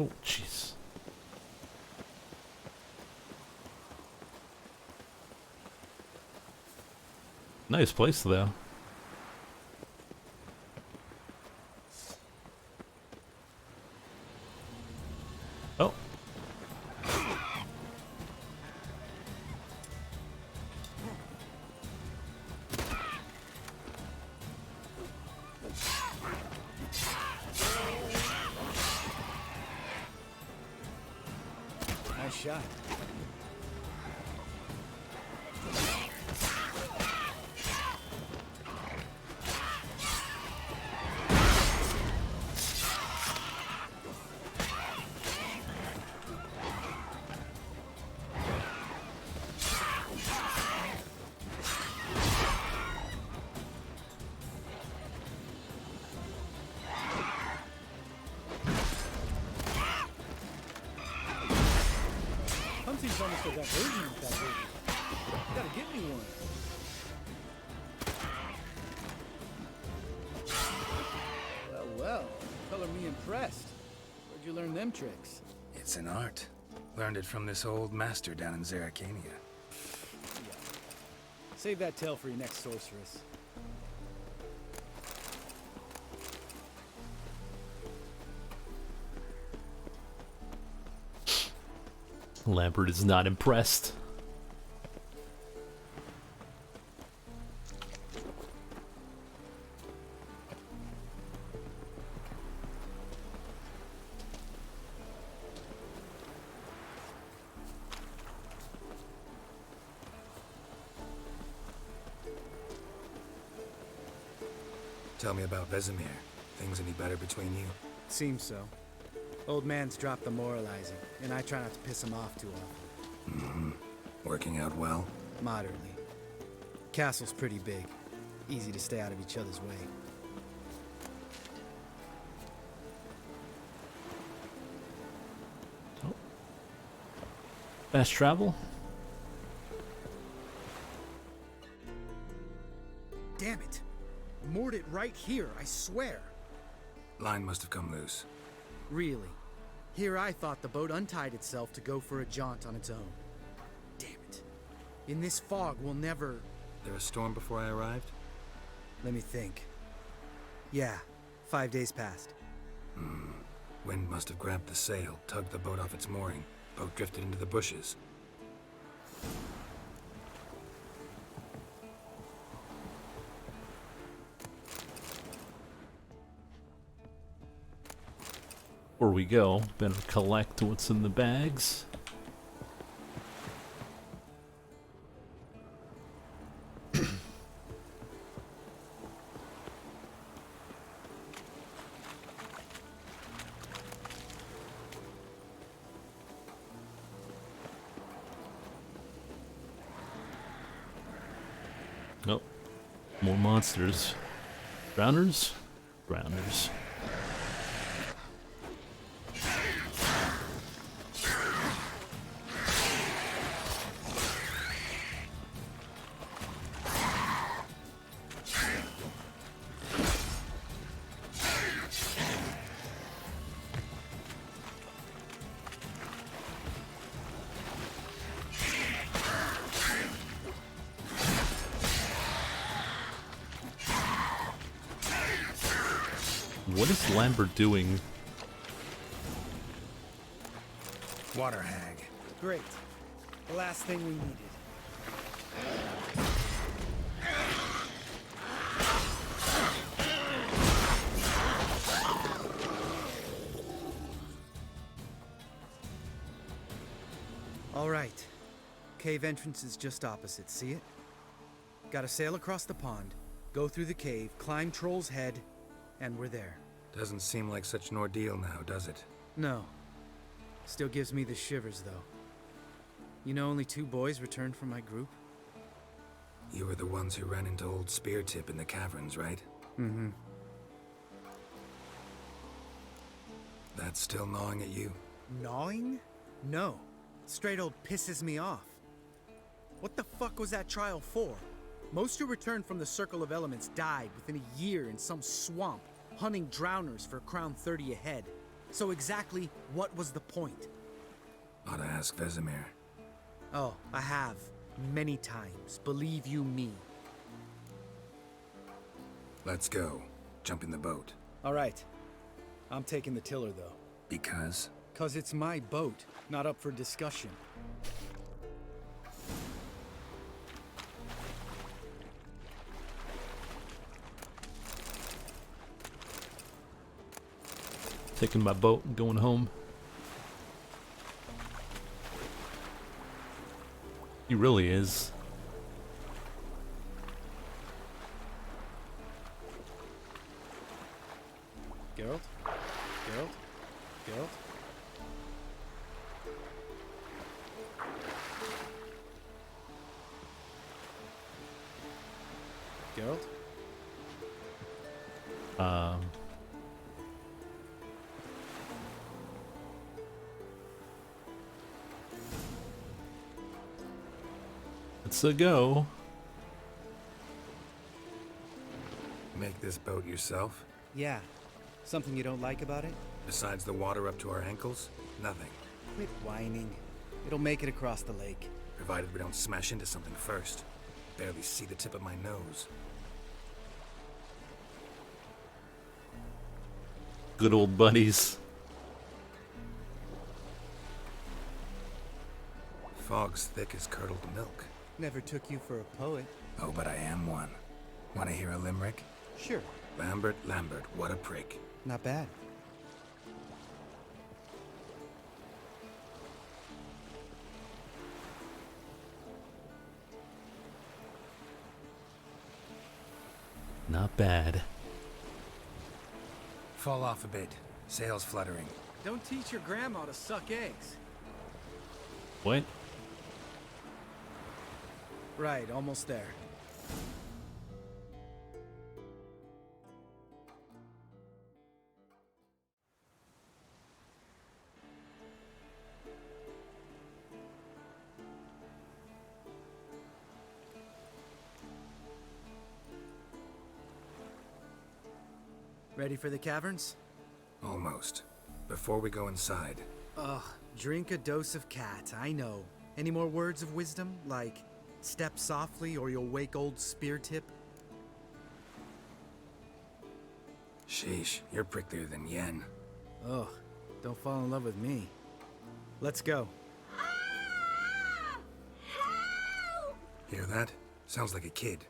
Speaker 1: Oh, jeez. Nice place, though. Oh.
Speaker 11: Nice shot. Hunting's almost a diversion with that baby. You gotta get me one. Well, well. Color me impressed. Where'd you learn them tricks?
Speaker 5: It's an art. Learned it from this old master down in Zeracania.
Speaker 11: Yeah. Save that tale for your next sorceress.
Speaker 1: Lambert is not impressed.
Speaker 5: Tell me about Vesemir. Things any better between you?
Speaker 11: Seems so. Old man's dropped the moralizing, and I try not to piss him off too often.
Speaker 5: Mm-hmm. Working out well?
Speaker 11: Moderately. Castle's pretty big. Easy to stay out of each other's way.
Speaker 1: Oh. Fast travel?
Speaker 11: Damn it! Moored it right here, I swear.
Speaker 5: Line must have come loose.
Speaker 11: Really? Here I thought the boat untied itself to go for a jaunt on its own. Damn it. In this fog, we'll never...
Speaker 5: There a storm before I arrived?
Speaker 11: Let me think. Yeah, 5 days passed.
Speaker 5: Wind must have grabbed the sail, tugged the boat off its mooring. Boat drifted into the bushes.
Speaker 1: Before we go, better collect what's in the bags. Oh, more monsters. Drowners? Drowners. What is Lambert doing?
Speaker 11: Water hag. Great. The last thing we needed. All right. Cave entrance is just opposite, see it? Gotta sail across the pond, go through the cave, climb Troll's Head, and we're there.
Speaker 5: Doesn't seem like such an ordeal now, does it?
Speaker 11: No. Still gives me the shivers, though. You know only 2 boys returned from my group?
Speaker 5: You were the ones who ran into old Speartip in the caverns, right?
Speaker 11: Mm-hmm.
Speaker 5: That's still gnawing at you?
Speaker 11: Gnawing? No. Straight old pisses me off. What the fuck was that trial for? Most who returned from the Circle of Elements died within a year in some swamp, hunting drowners for Crown 30 a head. So exactly what was the point?
Speaker 5: Ought to ask Vesemir.
Speaker 11: Oh, I have. Many times. Believe you me.
Speaker 5: Let's go. Jump in the boat.
Speaker 11: All right. I'm taking the tiller, though.
Speaker 5: Because?
Speaker 11: 'Cause it's my boat, not up for discussion.
Speaker 1: Taking my boat and going home. He really is.
Speaker 11: Geralt? Geralt? Geralt? Geralt?
Speaker 1: Let's go.
Speaker 5: Make this boat yourself?
Speaker 11: Yeah. Something you don't like about it?
Speaker 5: Besides the water up to our ankles? Nothing.
Speaker 11: Quit whining. It'll make it across the lake.
Speaker 5: Provided we don't smash into something first. Barely see the tip of my nose.
Speaker 1: Good old buddies.
Speaker 5: Fog's thick as curdled milk.
Speaker 11: Never took you for a poet.
Speaker 5: Oh, but I am one. Want to hear a limerick?
Speaker 11: Sure.
Speaker 5: Lambert, Lambert, what a prick.
Speaker 11: Not bad.
Speaker 1: Not bad.
Speaker 5: Fall off a bit. Sails fluttering.
Speaker 11: Don't teach your grandma to suck eggs.
Speaker 1: What?
Speaker 11: Right, almost there. Ready for the caverns?
Speaker 5: Almost. Before we go inside.
Speaker 11: Ugh, drink a dose of cat, I know. Any more words of wisdom, like step softly or you'll wake old Speartip?
Speaker 5: Sheesh, you're pricklier than Yen.
Speaker 11: Ugh, don't fall in love with me. Let's go.
Speaker 5: Hear that? Sounds like a kid.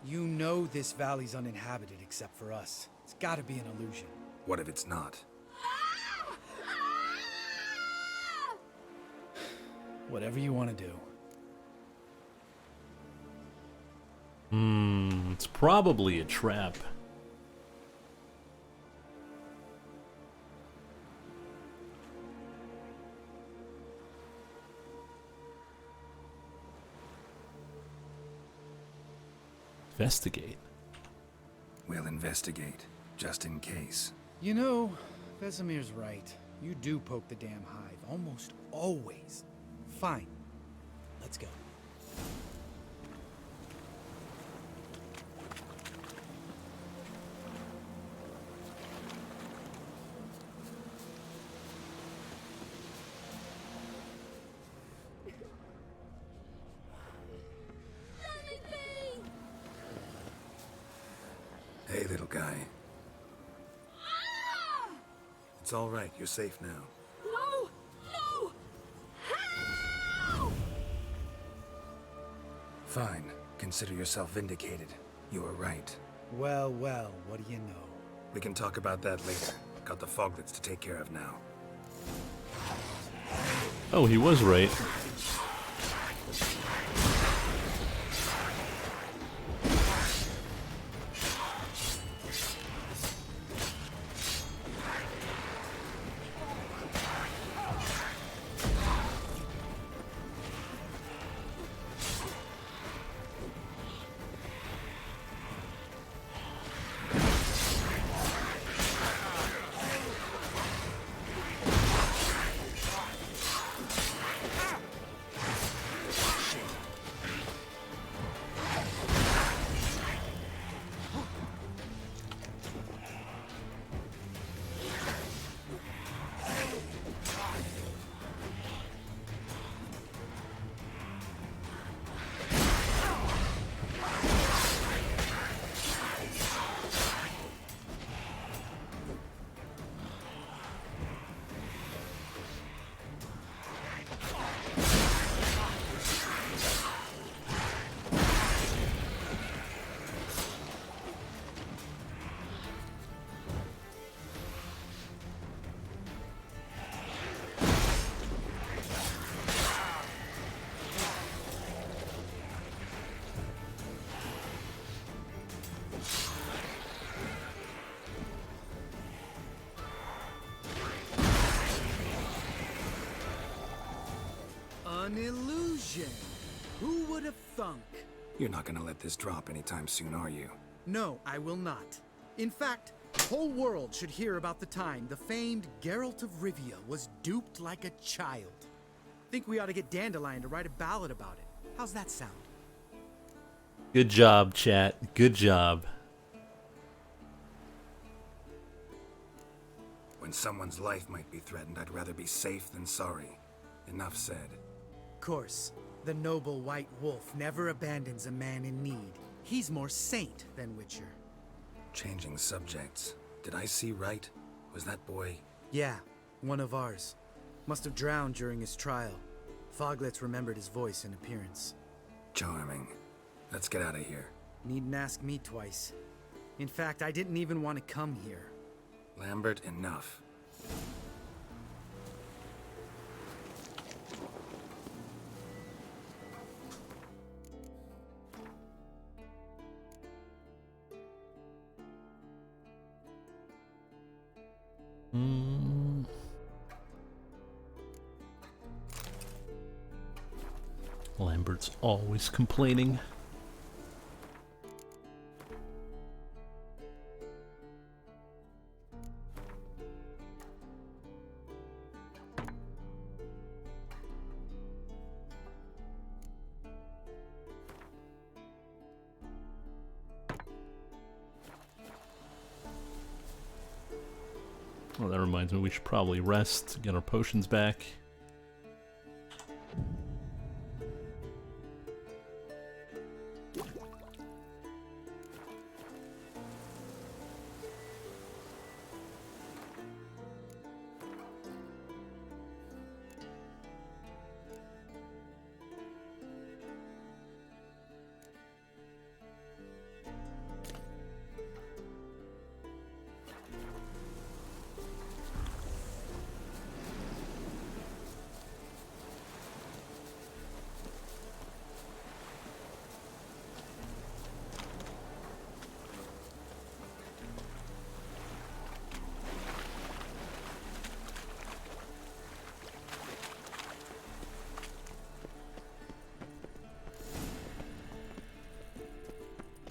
Speaker 11: You know this valley's uninhabited except for us. It's gotta be an illusion.
Speaker 5: What if it's not?
Speaker 11: Whatever you want to do.
Speaker 1: It's probably a trap. Investigate.
Speaker 5: We'll investigate, just in case.
Speaker 11: You know, Vesemir's right. You do poke the damn hive, almost always. Fine. Let's go.
Speaker 5: Hey, little guy. It's all right. You're safe now.
Speaker 9: No! No! Help!
Speaker 5: Fine. Consider yourself vindicated. You were right.
Speaker 11: Well, well, what do you know?
Speaker 5: We can talk about that later. Got the foglets to take care of now.
Speaker 1: Oh, he was right.
Speaker 11: An illusion! Who would have thunk?
Speaker 5: You're not gonna let this drop anytime soon, are you?
Speaker 11: No, I will not. In fact, the whole world should hear about the time the famed Geralt of Rivia was duped like a child. Think we ought to get Dandelion to write a ballad about it. How's that sound?
Speaker 1: Good job, chat. Good job.
Speaker 5: When someone's life might be threatened, I'd rather be safe than sorry. Enough said.
Speaker 11: Of course, the noble white wolf never abandons a man in need. He's more saint than Witcher.
Speaker 5: Changing subjects. Did I see right? Was that boy...
Speaker 11: Yeah, one of ours. Must have drowned during his trial. Foglets remembered his voice and appearance.
Speaker 5: Charming. Let's get out of here.
Speaker 11: Needn't ask me twice. In fact, I didn't even want to come here.
Speaker 5: Lambert, enough.
Speaker 1: Lambert's always complaining. Well, that reminds me, we should probably rest, get our potions back.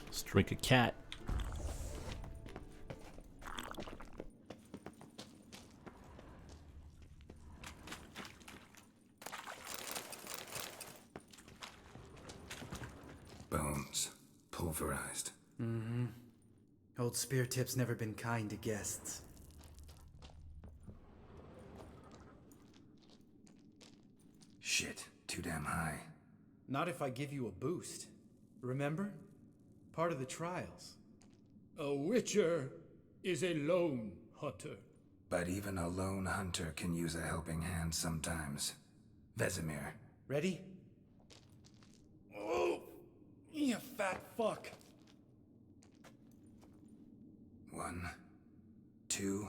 Speaker 1: Let's drink a cat.
Speaker 5: Bones. Pulverized.
Speaker 11: Mm-hmm. Old Spear Tip's never been kind to guests.
Speaker 5: Shit. Too damn high.
Speaker 11: Not if I give you a boost. Remember? Part of the trials.
Speaker 16: A witcher is a lone hunter.
Speaker 5: But even a lone hunter can use a helping hand sometimes. Vesemir.
Speaker 11: Ready? Oh, you fat fuck.
Speaker 5: 1, 2,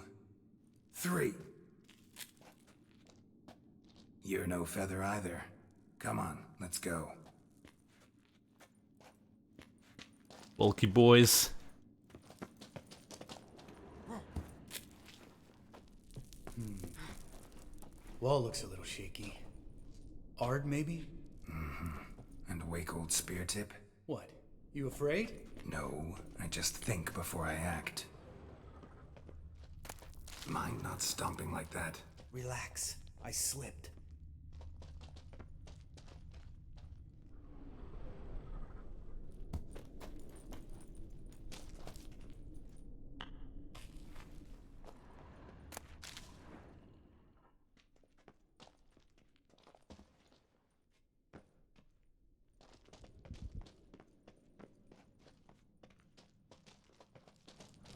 Speaker 5: 3. You're no feather either. Come on, let's go.
Speaker 1: Bulky boys.
Speaker 11: Wall looks a little shaky. Ard, maybe?
Speaker 5: And wake old spear tip?
Speaker 11: What? You afraid?
Speaker 5: No, I just think before I act. Mind not stomping like that.
Speaker 11: Relax. I slipped.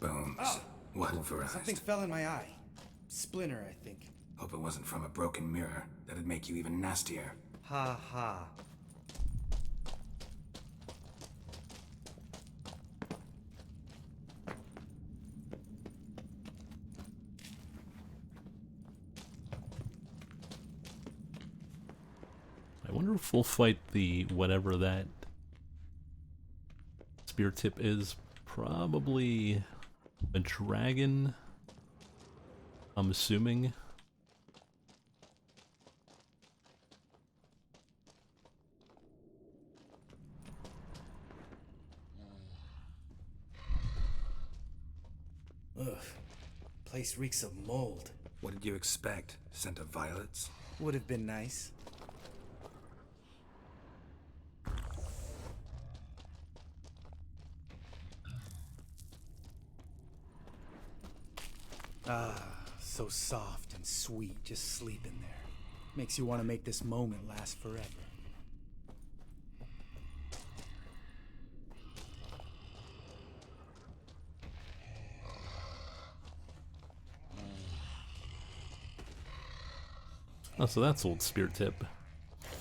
Speaker 5: Bones.
Speaker 11: Oh,
Speaker 5: Pulverized.
Speaker 11: something fell in my eye. Splinter, I think.
Speaker 5: Hope it wasn't from a broken mirror. That'd make you even nastier.
Speaker 11: Ha ha.
Speaker 1: I wonder if we'll fight the whatever that spear tip is. Probably a dragon, I'm assuming.
Speaker 11: Ugh. Place reeks of mold.
Speaker 5: What did you expect? Scent of violets?
Speaker 11: Would have been nice. Ah, so soft and sweet just sleeping there. Makes you want to make this moment last forever.
Speaker 1: Oh, so that's old spear tip.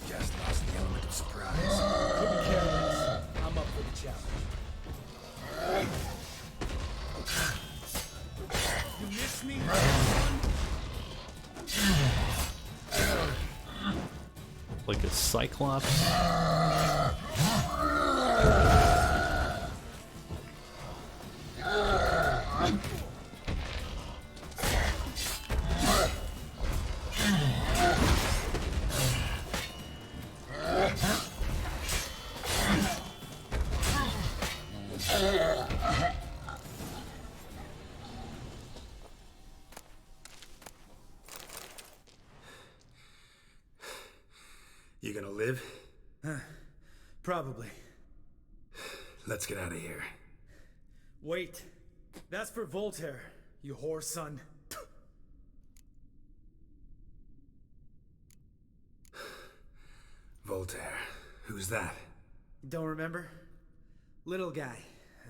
Speaker 5: Just lost the element of surprise.
Speaker 11: Couldn't care less. I'm up for the challenge. You miss me?
Speaker 1: Like a cyclops.
Speaker 5: You gonna live?
Speaker 11: Probably.
Speaker 5: Let's get out of here.
Speaker 11: Wait. That's for Voltaire, you whore son.
Speaker 5: Voltaire. Who's that?
Speaker 11: Don't remember? Little guy.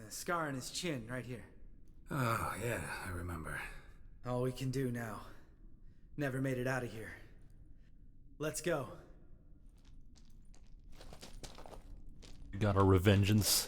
Speaker 11: A scar on his chin, right here.
Speaker 5: Oh, yeah, I remember.
Speaker 11: All we can do now. Never made it out of here. Let's go.
Speaker 1: We got our revengeance.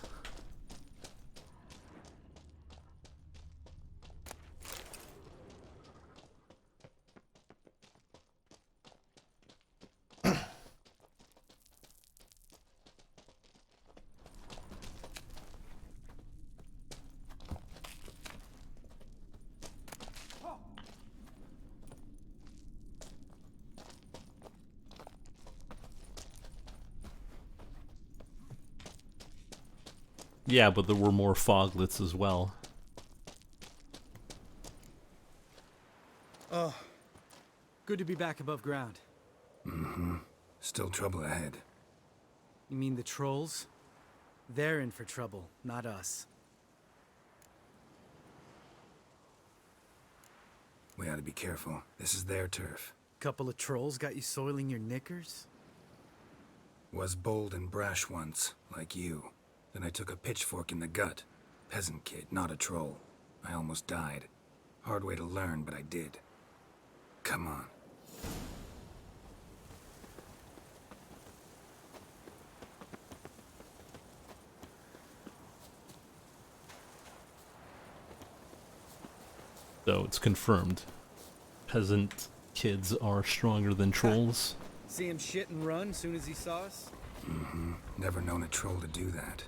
Speaker 1: Yeah, but there were more foglets as well.
Speaker 11: Oh, good to be back above ground.
Speaker 5: Mm-hmm. Still trouble ahead.
Speaker 11: You mean the trolls? They're in for trouble, not us.
Speaker 5: We ought to be careful. This is their turf.
Speaker 11: Couple of trolls got you soiling your knickers?
Speaker 5: Was bold and brash once, like you. Then I took a pitchfork in the gut. Peasant kid, not a troll. I almost died. Hard way to learn, but I did. Come on.
Speaker 1: So it's confirmed. Peasant kids are stronger than trolls.
Speaker 11: See him shit and run soon as he saw us?
Speaker 5: Mm-hmm. Never known a troll to do that.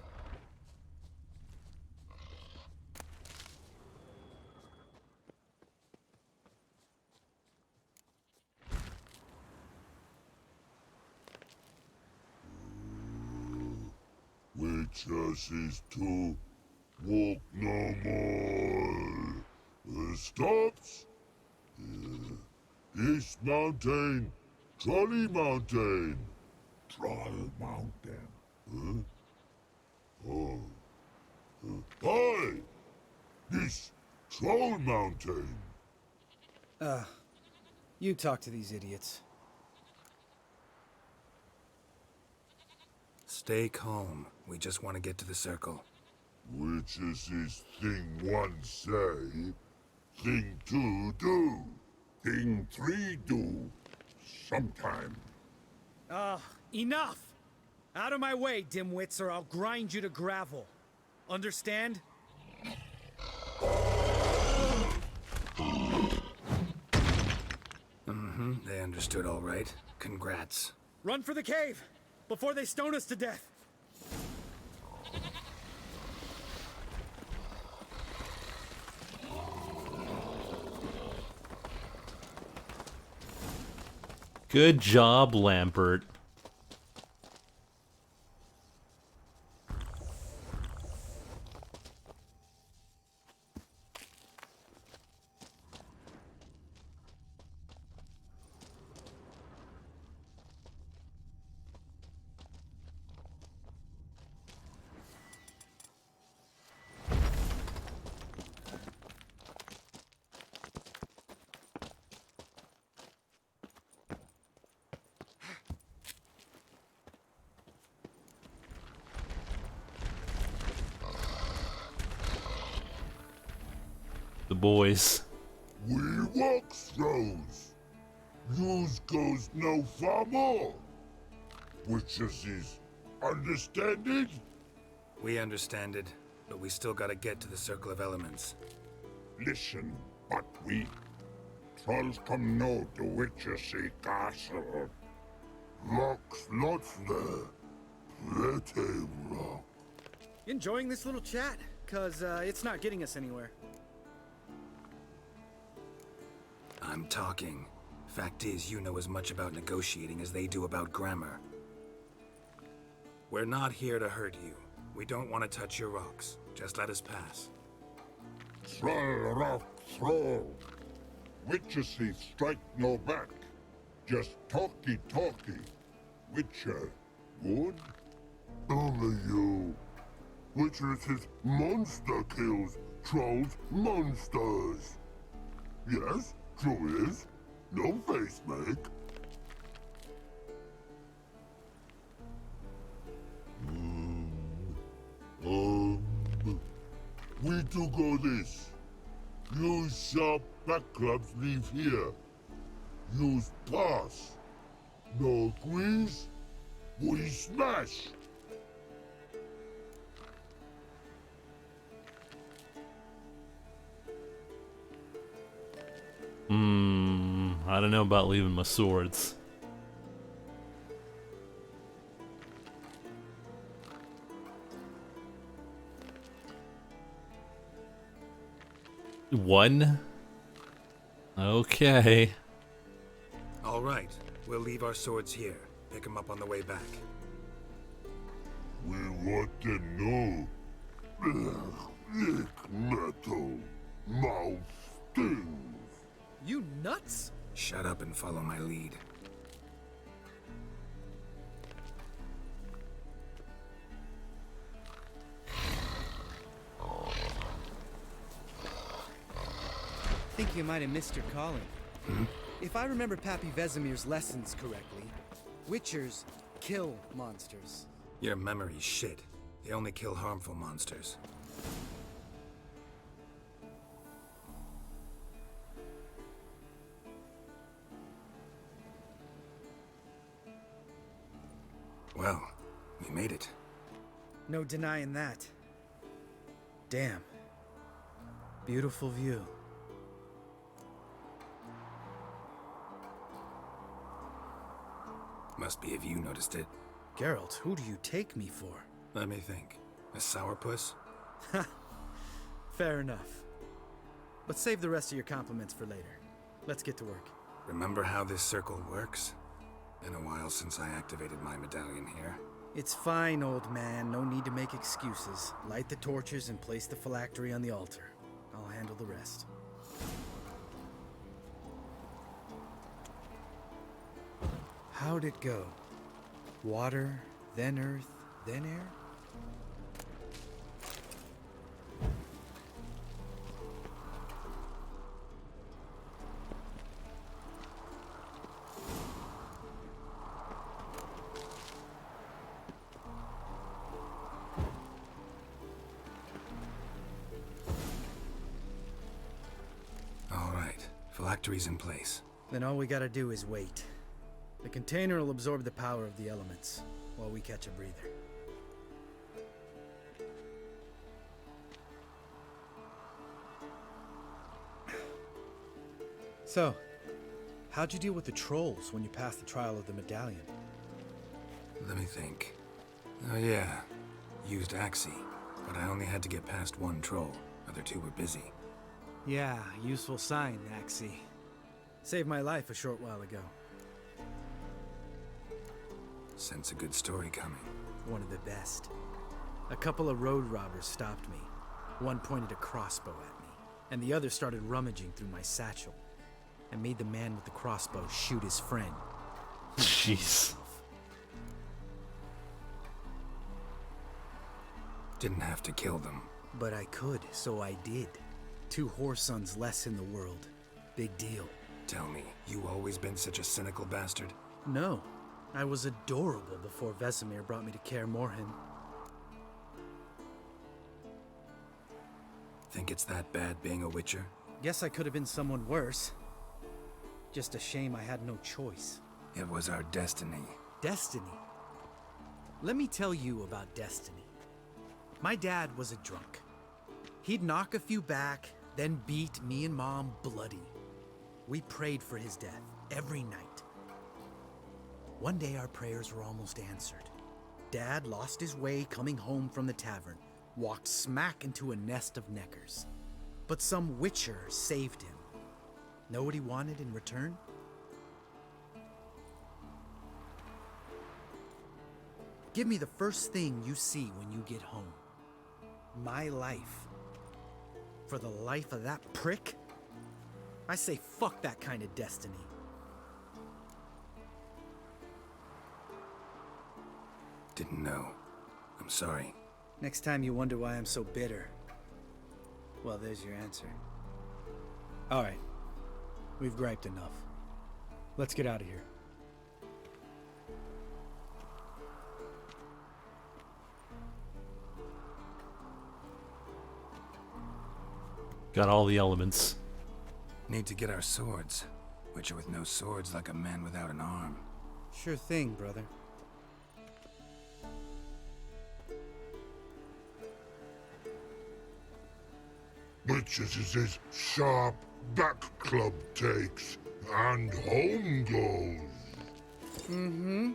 Speaker 17: Witches is to walk no more. Stops. This mountain, Trolley Mountain. Troll Mountain. Huh? Oh. Hi! This Troll Mountain.
Speaker 11: You talk to these idiots.
Speaker 5: Stay calm. We just want to get to the circle.
Speaker 17: Witches is thing one say, thing two do, thing three do, sometime.
Speaker 11: Enough! Out of my way, dimwits, or I'll grind you to gravel. Understand?
Speaker 5: Mm-hmm. They understood all right. Congrats.
Speaker 11: Run for the cave! Before they stone us to death!
Speaker 1: Good job, Lambert. The boys.
Speaker 17: We walk throws. News goes no far more. Witches is understand it?
Speaker 5: We understand it, but we still gotta get to the Circle of Elements.
Speaker 17: Listen, but we trolls come no to Witches castle. Rocks lots there. Pretty rock.
Speaker 11: Enjoying this little chat? Cause, it's not getting us anywhere.
Speaker 5: I'm talking. Fact is, you know as much about negotiating as they do about grammar. We're not here to hurt you. We don't want to touch your rocks. Just let us pass.
Speaker 17: Troll rock throw. Witches strike no back. Just talky. Witcher, good? Only you. Witches monster kills. Trolls monsters. Yes, true is. No face make. We do go this. Use sharp back clubs leave here. Use pass. No agrees, we smash.
Speaker 1: I don't know about leaving my swords. One? Okay.
Speaker 5: All right, we'll leave our swords here. Pick them up on the way back.
Speaker 17: We want to know. Lick metal. Mouth stings.
Speaker 11: You nuts?
Speaker 5: Shut up and follow my lead.
Speaker 11: Think you might have missed your calling. If I remember Pappy Vesemir's lessons correctly, Witchers kill monsters.
Speaker 5: Your memory's shit. They only kill harmful monsters. Well, we made it.
Speaker 11: No denying that. Damn. Beautiful view.
Speaker 5: Must be if you noticed it.
Speaker 11: Geralt, who do you take me for?
Speaker 5: Let me think. A sourpuss?
Speaker 11: Fair enough. But save the rest of your compliments for later. Let's get to work.
Speaker 5: Remember how this circle works? Been a while since I activated my medallion here.
Speaker 11: It's fine, old man. No need to make excuses. Light the torches and place the phylactery on the altar. I'll handle the rest. How'd it go? Water, then earth, then air?
Speaker 5: All right, phylactery's in place.
Speaker 11: Then all we gotta do is wait. The container will absorb the power of the elements, while we catch a breather. So, how'd you deal with the trolls when you passed the trial of the medallion?
Speaker 5: Let me think. Oh yeah, used Axie, but I only had to get past one troll. Other two were busy.
Speaker 11: Yeah, useful sign, Axie. Saved my life a short while ago.
Speaker 5: Sense a good story coming.
Speaker 11: One of the best. A couple of road robbers stopped me. One pointed a crossbow at me, and the other started rummaging through my satchel. I made the man with the crossbow shoot his friend.
Speaker 1: Jeez.
Speaker 5: Didn't have to kill them.
Speaker 11: But I could, so I did. 2 whoresons less in the world. Big deal.
Speaker 5: Tell me, you always been such a cynical bastard?
Speaker 11: No. I was adorable before Vesemir brought me to Kaer Morhen.
Speaker 5: Think it's that bad being a witcher?
Speaker 11: Guess I could have been someone worse. Just a shame I had no choice.
Speaker 5: It was our destiny.
Speaker 11: Destiny? Let me tell you about destiny. My dad was a drunk. He'd knock a few back, then beat me and Mom bloody. We prayed for his death every night. One day our prayers were almost answered. Dad lost his way coming home from the tavern, walked smack into a nest of neckers. But some witcher saved him. Know what he wanted in return? Give me the first thing you see when you get home. My life. For the life of that prick? I say fuck that kind of destiny.
Speaker 5: Didn't know. I'm sorry.
Speaker 11: Next time you wonder why I'm so bitter, well, there's your answer. All right. We've griped enough. Let's get out of here.
Speaker 1: Got all the elements.
Speaker 5: Need to get our swords. Witcher with no swords like a man without an arm.
Speaker 11: Sure thing, brother.
Speaker 17: Witches is his sharp back club takes, and home goes.
Speaker 18: Mm-hmm.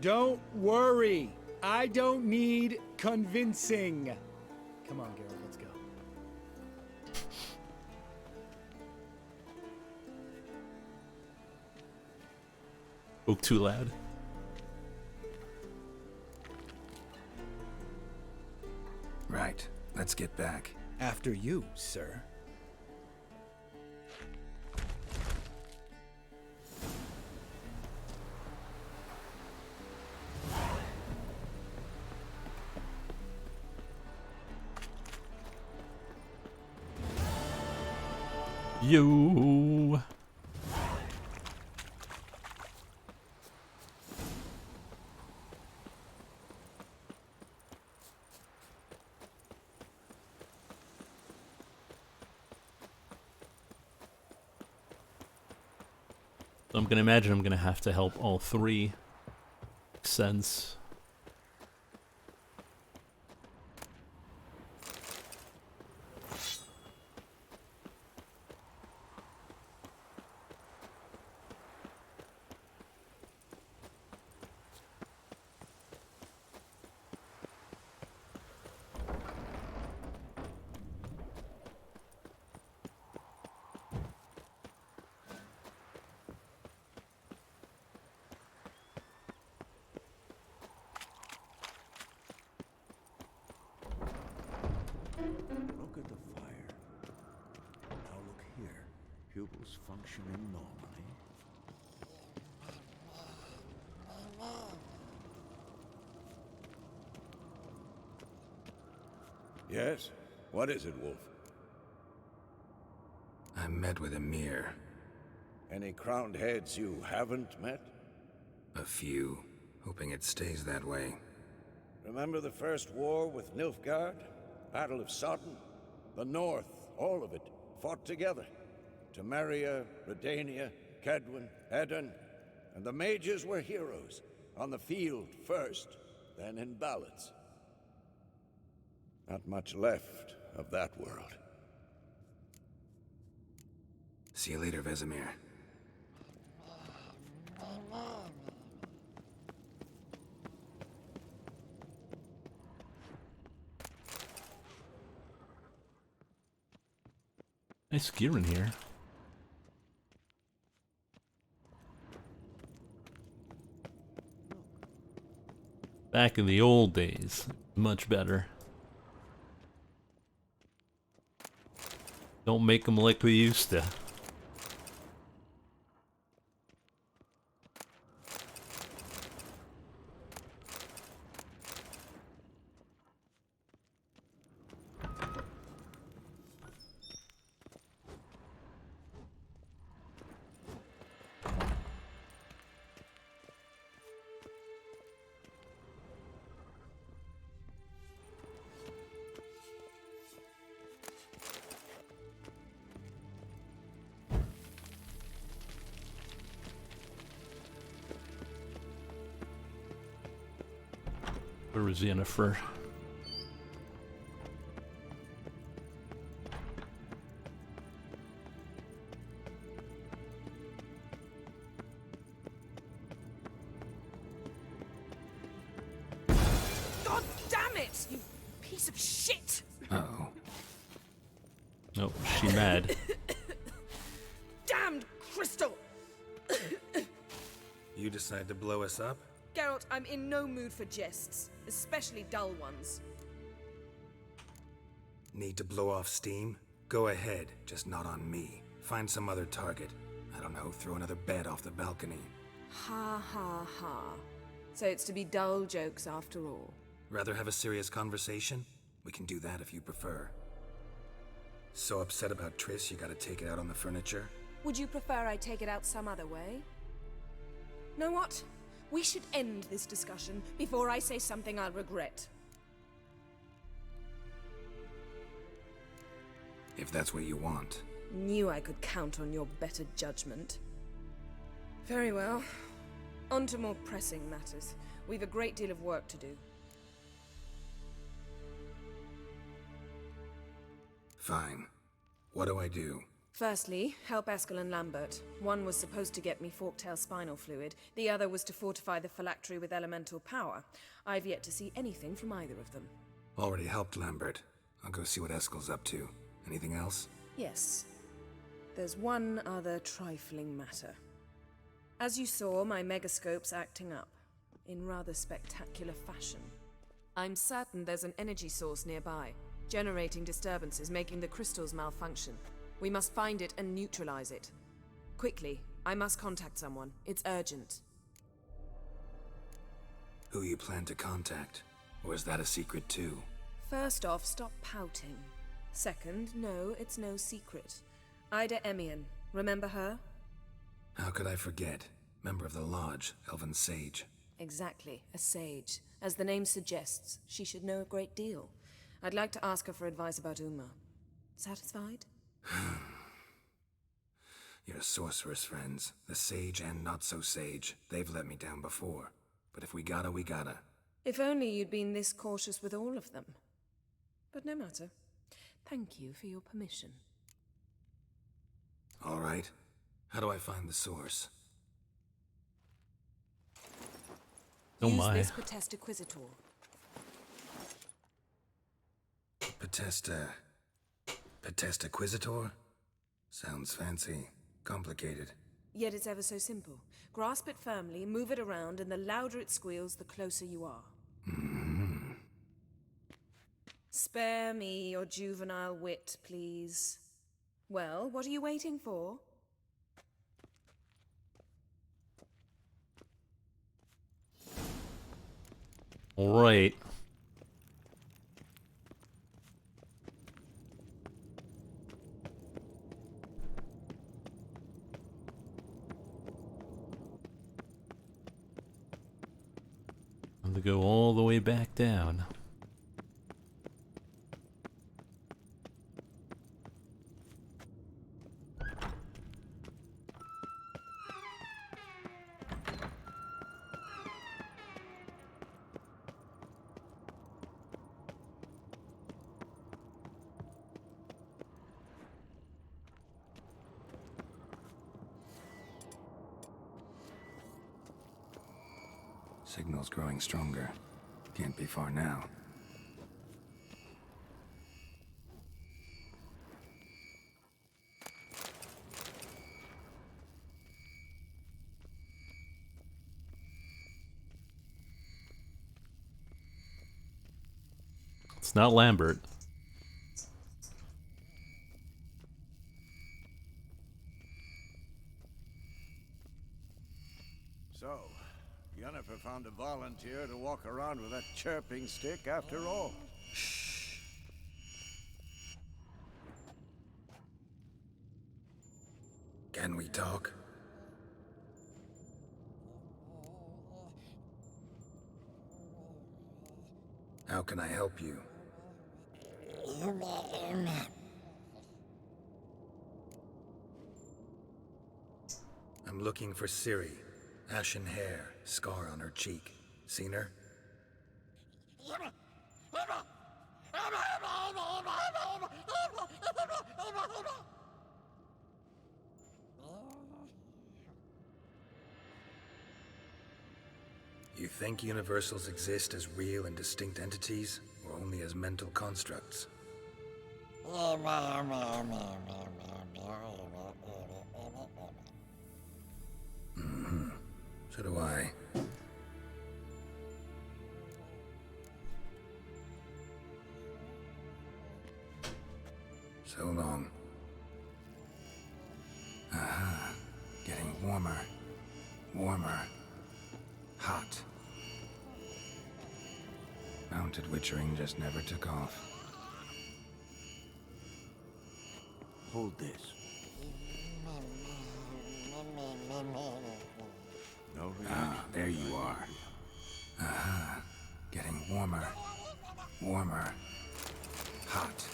Speaker 18: Don't worry. I don't need convincing.
Speaker 11: Come on, Geralt, let's go.
Speaker 1: Spoke too loud.
Speaker 5: Right. Let's get back.
Speaker 11: After you, sir.
Speaker 1: You. So I'm gonna imagine I'm gonna have to help all three. Makes sense.
Speaker 15: pupils functioning normally. Yes? What is it, Wolf?
Speaker 5: I met with Emir.
Speaker 15: Any crowned heads you haven't met?
Speaker 5: A few. Hoping it stays that way.
Speaker 15: Remember the first war with Nilfgaard? Battle of Sodden? The North, all of it, fought together. Temeria, Redania, Kedwin, Edirn, and the mages were heroes. On the field first, then in ballads. Not much left of that world.
Speaker 5: See you later, Vesemir.
Speaker 1: Nice gear in here. Back in the old days, much better. Don't make them like we used to. Where is Yennefer?
Speaker 13: God damn it, you piece of shit!
Speaker 5: Uh-oh.
Speaker 1: Oh, she mad.
Speaker 13: Damned crystal!
Speaker 5: You decide to blow us up?
Speaker 13: Geralt, I'm in no mood for jests, especially dull ones.
Speaker 5: Need to blow off steam? Go ahead, just not on me. Find some other target. I don't know, throw another bed off the balcony.
Speaker 13: Ha ha ha. So it's to be dull jokes after all.
Speaker 5: Rather have a serious conversation? We can do that if you prefer. So upset about Triss you gotta take it out on the furniture?
Speaker 13: Would you prefer I take it out some other way? Know what? We should end this discussion before I say something I'll regret.
Speaker 5: If that's what you want.
Speaker 13: Knew I could count on your better judgment. Very well. On to more pressing matters. We've a great deal of work to do.
Speaker 5: Fine. What do I do?
Speaker 13: Firstly, help Eskel and Lambert. One was supposed to get me forktail spinal fluid, the other was to fortify the phylactery with elemental power. I've yet to see anything from either of them.
Speaker 5: Already helped Lambert. I'll go see what Eskel's up to. Anything else?
Speaker 13: Yes. There's one other trifling matter. As you saw, my megascope's acting up, in rather spectacular fashion. I'm certain there's an energy source nearby, generating disturbances, making the crystals malfunction. We must find it and neutralize it. Quickly, I must contact someone. It's urgent.
Speaker 5: Who you plan to contact? Or is that a secret too?
Speaker 13: First off, stop pouting. Second, no, it's no secret. Ida Emian, remember her?
Speaker 5: How could I forget? Member of the Lodge, Elven Sage.
Speaker 13: Exactly, a sage. As the name suggests, she should know a great deal. I'd like to ask her for advice about Uma. Satisfied?
Speaker 5: Your sorceress friends, the sage and not-so-sage, they've let me down before. But if we gotta, we gotta.
Speaker 13: If only you'd been this cautious with all of them. But no matter. Thank you for your permission.
Speaker 5: All right. How do I find the source?
Speaker 1: Oh
Speaker 13: Use
Speaker 1: my.
Speaker 13: this Potesta Quisitor.
Speaker 5: Potesta Quisitor? Sounds fancy. Complicated.
Speaker 13: Yet it's ever so simple. Grasp it firmly, move it around, and the louder it squeals, the closer you are.
Speaker 5: Mm-hmm.
Speaker 13: Spare me your juvenile wit, please. Well, what are you waiting for?
Speaker 1: All right. I'm gonna go all the way back down.
Speaker 5: Signal's growing stronger. Can't be far now.
Speaker 1: It's not Lambert.
Speaker 15: So, Yennefer found a volunteer to walk around with that chirping stick after all.
Speaker 5: Can we talk? How can I help you? I'm looking for Ciri. Ashen hair, scar on her cheek. Seen her? You think universals exist as real and distinct entities, or only as mental constructs? Mm-hmm. So do I. So long. Aha. Getting warmer. Warmer. Hot. Mounted witchering just never took off.
Speaker 15: Hold this. No reaction.
Speaker 5: Ah, there you are. Aha. Getting warmer. Warmer. Hot.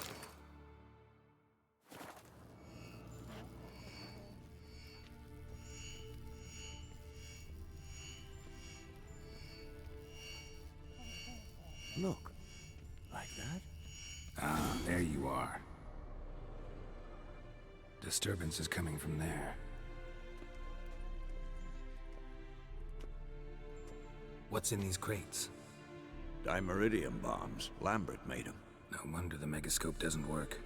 Speaker 15: Look. Like that?
Speaker 5: Ah, there you are. Disturbance is coming from there. What's in these crates?
Speaker 15: Dimeridium bombs. Lambert made them.
Speaker 5: No wonder the megascope doesn't work.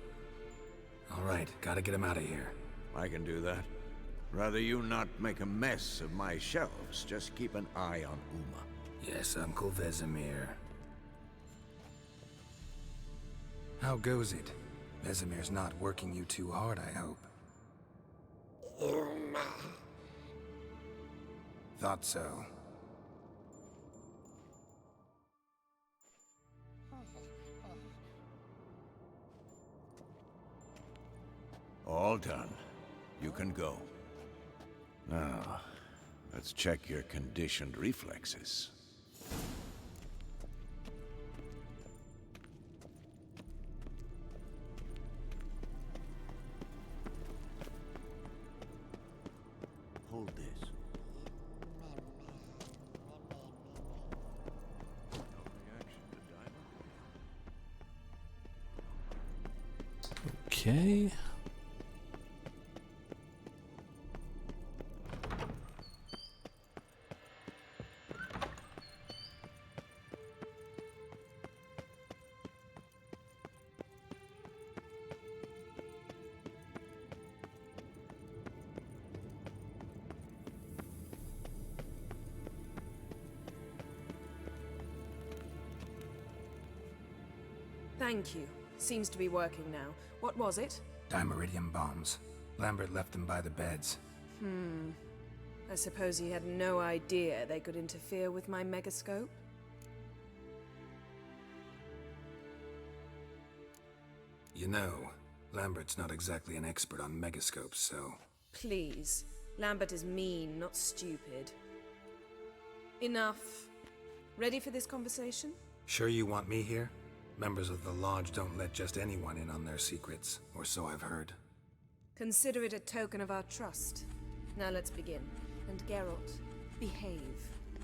Speaker 5: All right, gotta get him out of here.
Speaker 15: I can do that. Rather you not make a mess of my shelves. Just keep an eye on Uma.
Speaker 5: Yes, Uncle Vesemir. How goes it? Vesemir's not working you too hard, I hope. Thought so.
Speaker 15: All done. You can go. Now, let's check your conditioned reflexes. Hold this.
Speaker 1: Okay.
Speaker 13: Thank you. Seems to be working now. What was it?
Speaker 5: Dimeridium bombs. Lambert left them by the beds.
Speaker 13: I suppose he had no idea they could interfere with my megascope?
Speaker 5: You know, Lambert's not exactly an expert on megascopes, so...
Speaker 13: Please. Lambert is mean, not stupid. Enough. Ready for this conversation?
Speaker 5: Sure you want me here? Members of the Lodge don't let just anyone in on their secrets, or so I've heard.
Speaker 13: Consider it a token of our trust. Now let's begin. And Geralt, behave,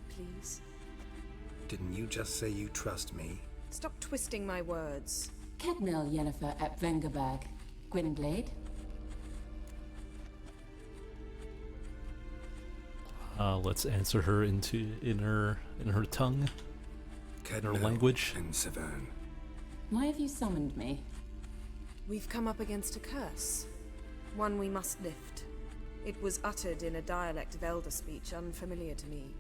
Speaker 13: please.
Speaker 5: Didn't you just say you trust me?
Speaker 13: Stop twisting my words.
Speaker 19: Kedmil Yennefer at Vengerberg. Gwynblade.
Speaker 1: Let's answer her in her tongue, in her language.
Speaker 5: And Severn.
Speaker 19: Why have you summoned me?
Speaker 13: We've come up against a curse. One we must lift. It was uttered in a dialect of Elder speech unfamiliar to me.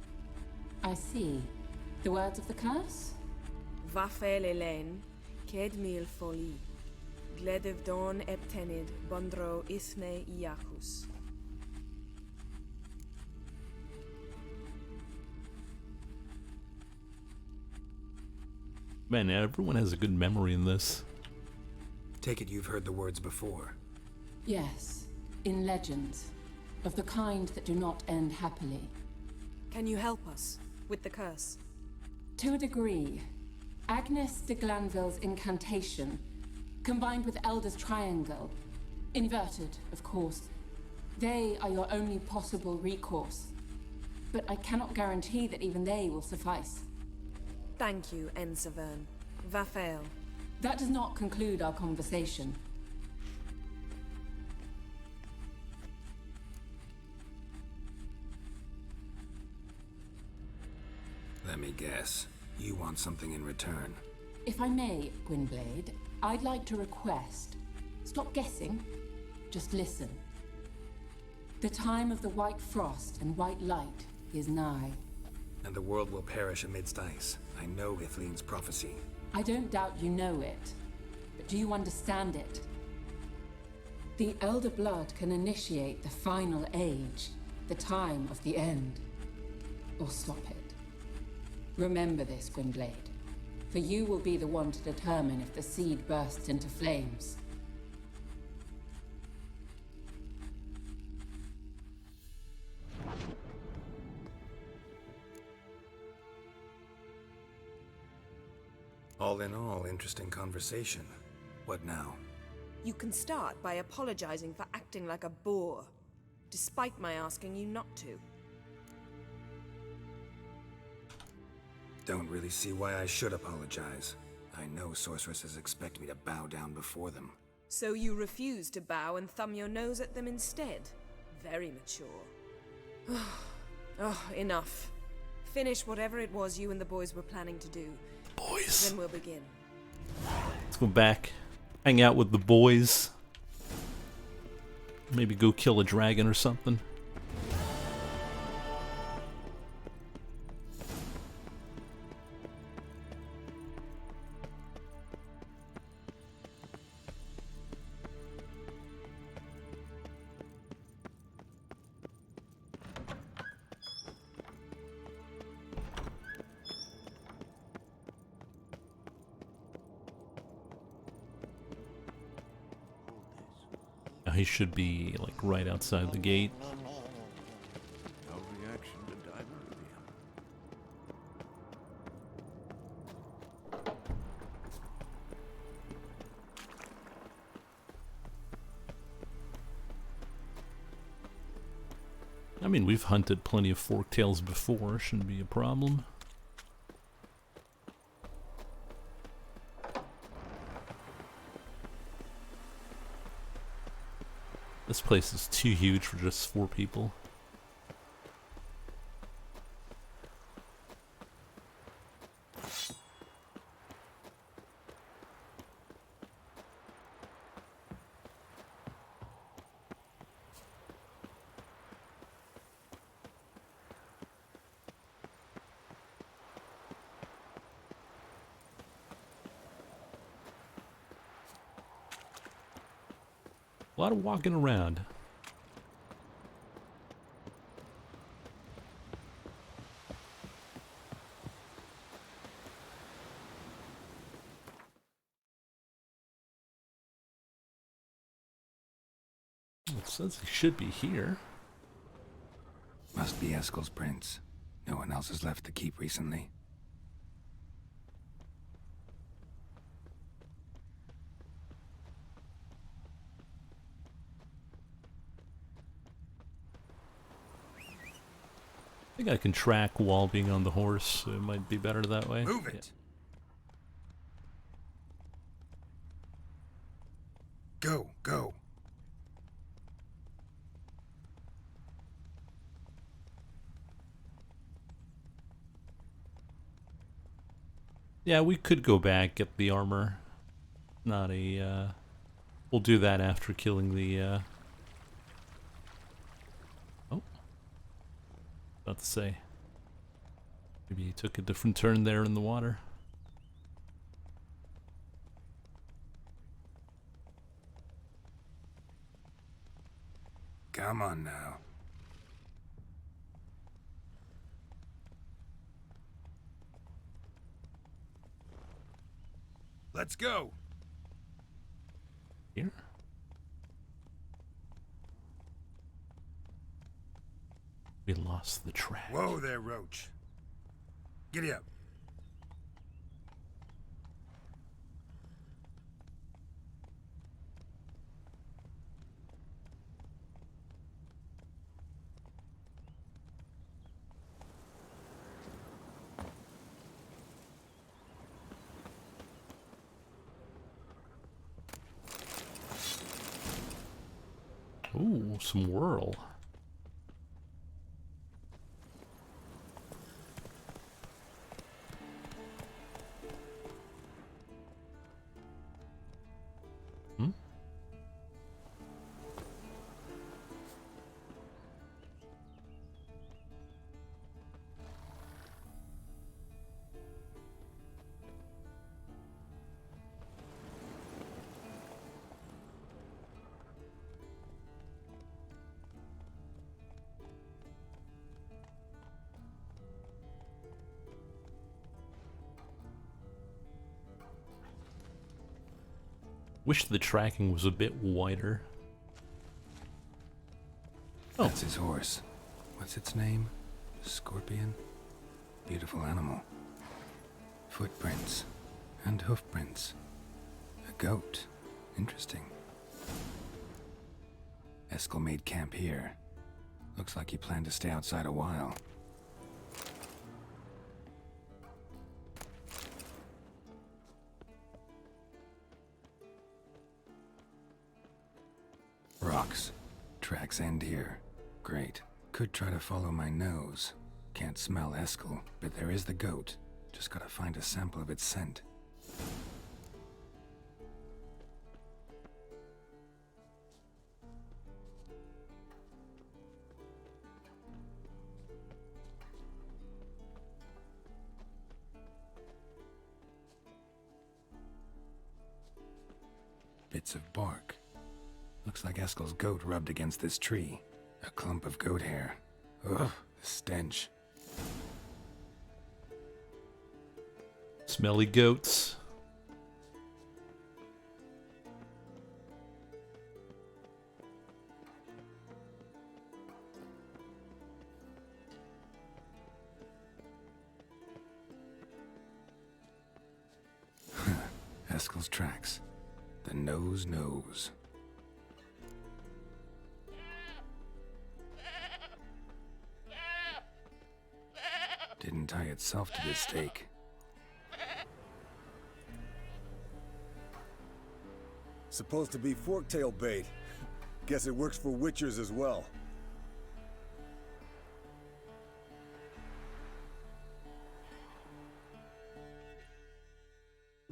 Speaker 19: I see. The words of the curse?
Speaker 13: Vafel Elaine, Ked mil foli, Gledev don eptenid, Bondro ithne iacus.
Speaker 1: Man, everyone has a good memory in this.
Speaker 5: Take it you've heard the words before.
Speaker 19: Yes, in legends. Of the kind that do not end happily.
Speaker 13: Can you help us with the curse?
Speaker 19: To a degree. Agnes de Glanville's incantation, combined with Elder's triangle, inverted, of course. They are your only possible recourse. But I cannot guarantee that even they will suffice.
Speaker 13: Thank you, Severn. Vafel.
Speaker 19: That does not conclude our conversation.
Speaker 5: Let me guess. You want something in return.
Speaker 19: If I may, Gwynblade, I'd like to request. Stop guessing. Just listen. The time of the white frost and white light is nigh.
Speaker 5: And the world will perish amidst ice. I know Ithleen's prophecy.
Speaker 19: I don't doubt you know it. But do you understand it? The Elder Blood can initiate the final age, the time of the end. Or stop it. Remember this, Gwynblade. For you will be the one to determine if the seed bursts into flames.
Speaker 5: All in all, interesting conversation. What now?
Speaker 13: You can start by apologizing for acting like a boor, despite my asking you not to.
Speaker 5: Don't really see why I should apologize. I know sorceresses expect me to bow down before them.
Speaker 13: So you refuse to bow and thumb your nose at them instead? Very mature. Oh, enough. Finish whatever it was you and the boys were planning to do.
Speaker 1: The boys.
Speaker 13: Then we'll begin.
Speaker 1: Let's go back, hang out with the boys. Maybe go kill a dragon or something. He should be like right outside the gate.
Speaker 15: No reaction to Dimeridium.
Speaker 1: I mean, we've hunted plenty of forktails before, shouldn't be a problem. This place is too huge for just 4 people. A lot of walking around. It says he should be here.
Speaker 5: Must be Eskel's prints. No one else has left the keep recently.
Speaker 1: I think I can track while being on the horse. It might be better that way.
Speaker 5: Move it! Yeah. Go, go.
Speaker 1: Yeah, we could go back, get the armor. Not a, we'll do that after killing the, Oh. About to say. Maybe he took a different turn there in the water.
Speaker 5: Come on now. Let's go.
Speaker 1: Here? We lost the track.
Speaker 5: Whoa there, Roach. Giddy up.
Speaker 1: Ooh, some whirl. Hmm? Wish the tracking was a bit wider.
Speaker 5: Oh. That's his horse. What's its name? Scorpion? Beautiful animal. Footprints. And hoofprints. A goat. Interesting. Eskel made camp here. Looks like he planned to stay outside a while. Rocks. Tracks end here. Great. Could try to follow my nose. Can't smell Eskel, but there is the goat. Just gotta find a sample of its scent. Bits of bark. Looks like Eskel's goat rubbed against this tree. A clump of goat hair. Ugh, the stench.
Speaker 1: Smelly goats.
Speaker 5: Eskel's tracks. The nose knows. Didn't tie itself to this stake.
Speaker 20: Supposed to be forktail bait. Guess it works for witchers as well.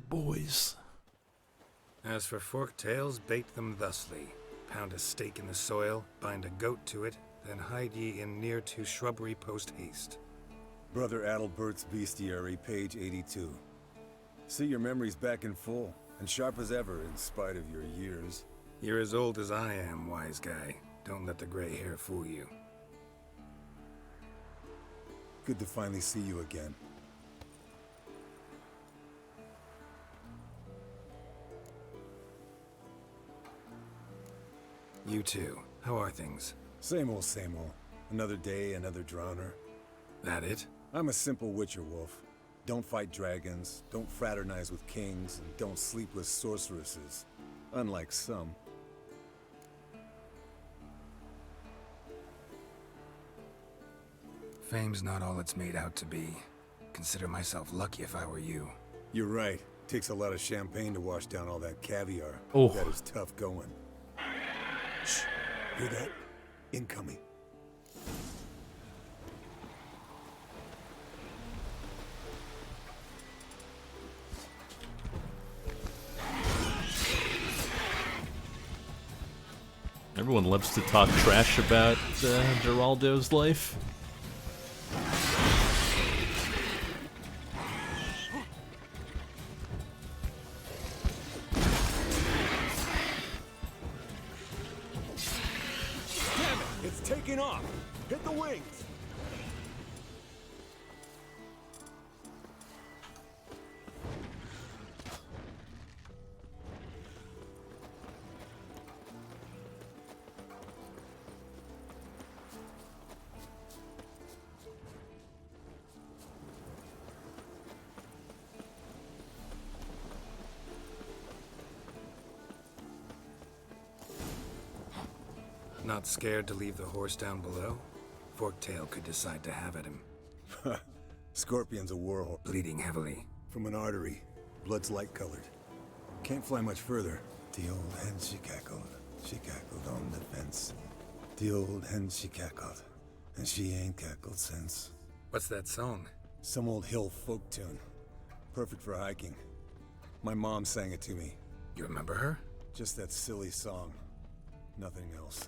Speaker 1: Boys.
Speaker 5: As for forktails, bait them thusly. Pound a stake in the soil, bind a goat to it, then hide ye in near to shrubbery post haste.
Speaker 20: Brother Adalbert's Bestiary, page 82. See, your memory's back in full, and sharp as ever in spite of your years.
Speaker 5: You're as old as I am, wise guy. Don't let the gray hair fool you.
Speaker 20: Good to finally see you again.
Speaker 5: You too. How are things?
Speaker 20: Same old, same old. Another day, another drowner.
Speaker 5: That it?
Speaker 20: I'm a simple witcher wolf. Don't fight dragons, don't fraternize with kings, and don't sleep with sorceresses. Unlike some.
Speaker 5: Fame's not all it's made out to be. Consider myself lucky if I were you.
Speaker 20: You're right. Takes a lot of champagne to wash down all that caviar.
Speaker 1: Oh.
Speaker 20: That is tough going. Shh. Hear that? Incoming.
Speaker 1: Everyone loves to talk trash about Geraldo's life.
Speaker 20: Damn it! It's taking off! Hit the wings!
Speaker 5: Not scared to leave the horse down below? Forktail could decide to have at him.
Speaker 20: Scorpion's a warhorse.
Speaker 5: Bleeding heavily.
Speaker 20: From an artery. Blood's light-colored. Can't fly much further. The old hen she cackled on the fence. The old hen she cackled, and she ain't cackled since.
Speaker 5: What's that song?
Speaker 20: Some old hill folk tune. Perfect for hiking. My mom sang it to me.
Speaker 5: You remember her?
Speaker 20: Just that silly song. Nothing else.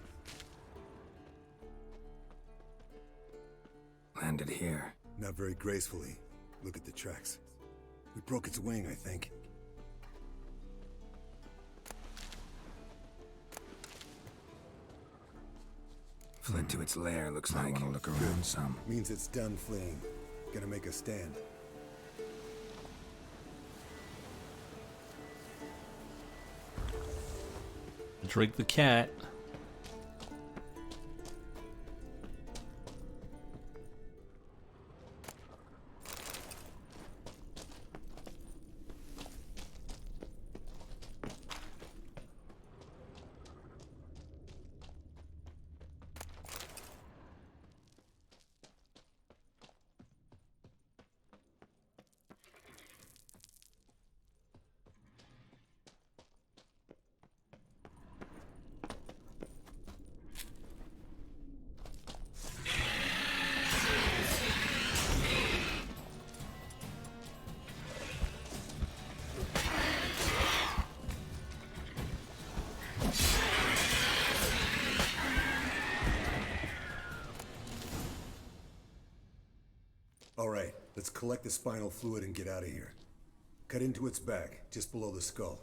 Speaker 5: Landed here.
Speaker 20: Not very gracefully. Look at the tracks. We broke its wing, I think.
Speaker 5: Fled to its lair, looks like. I want to look around some.
Speaker 20: Means it's done fleeing. Gonna make a stand.
Speaker 1: Drink the cat.
Speaker 20: Alright, let's collect the spinal fluid and get out of here. Cut into its back, just below the skull.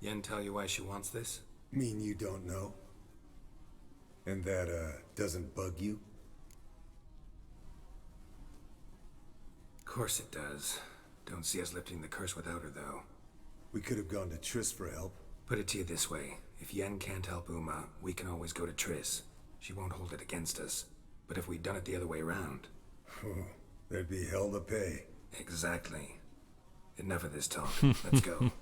Speaker 5: Yen tell you why she wants this?
Speaker 20: Mean you don't know? And that, doesn't bug you?
Speaker 5: Of course it does. Don't see us lifting the curse without her, though.
Speaker 20: We could have gone to Triss for help.
Speaker 5: Put it to you this way. If Yen can't help Uma, we can always go to Triss. She won't hold it against us. But if we'd done it the other way around...
Speaker 20: There'd be hell to pay.
Speaker 5: Exactly. Enough of this talk. Let's go.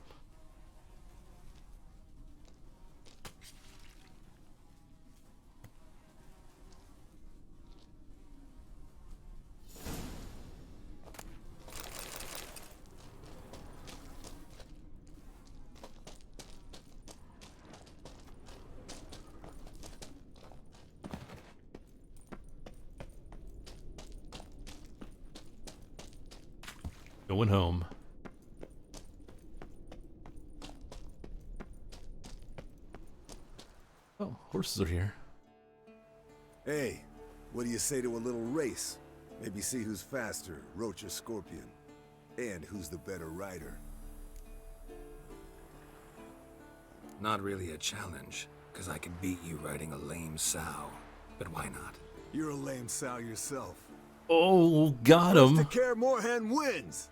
Speaker 1: Going home. Oh, horses are here.
Speaker 20: Hey, what do you say to a little race? Maybe see who's faster, Roach or Scorpion. And who's the better rider?
Speaker 5: Not really a challenge, because I can beat you riding a lame sow. But why not?
Speaker 20: You're a lame sow yourself.
Speaker 1: Oh, got him.
Speaker 20: Mr. Care Moorhen wins!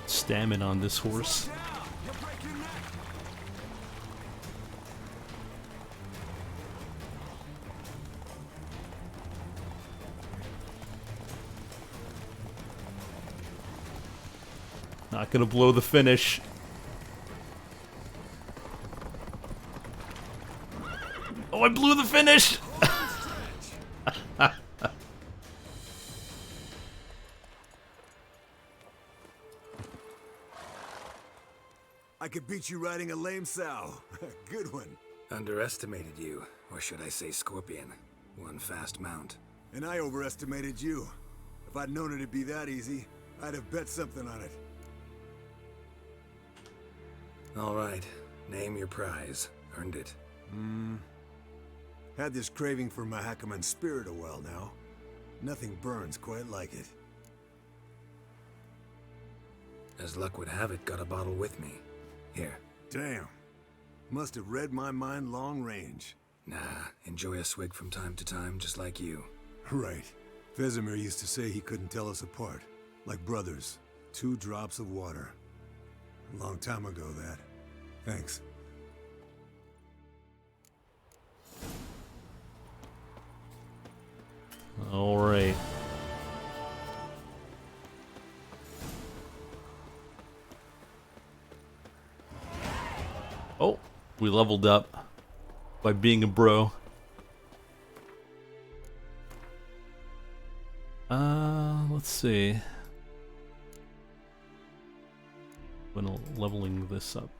Speaker 1: Stamina on this horse. Not gonna blow the finish. Oh, I blew the finish!
Speaker 20: I could beat you riding a lame sow. Good one.
Speaker 5: Underestimated you, or should I say Scorpion. One fast mount.
Speaker 20: And I overestimated you. If I'd known it'd be that easy, I'd have bet something on it.
Speaker 5: All right, name your prize. Earned it.
Speaker 20: Had this craving for Mahakaman spirit a while now. Nothing burns quite like it.
Speaker 5: As luck would have it, got a bottle with me. Here.
Speaker 20: Damn. Must have read my mind long range.
Speaker 5: Nah, enjoy a swig from time to time, just like you.
Speaker 20: Right. Vesemir used to say he couldn't tell us apart. Like brothers. 2 drops of water. A long time ago, that. Thanks.
Speaker 1: All right. Oh, we leveled up by being a bro. Let's see. When leveling this up.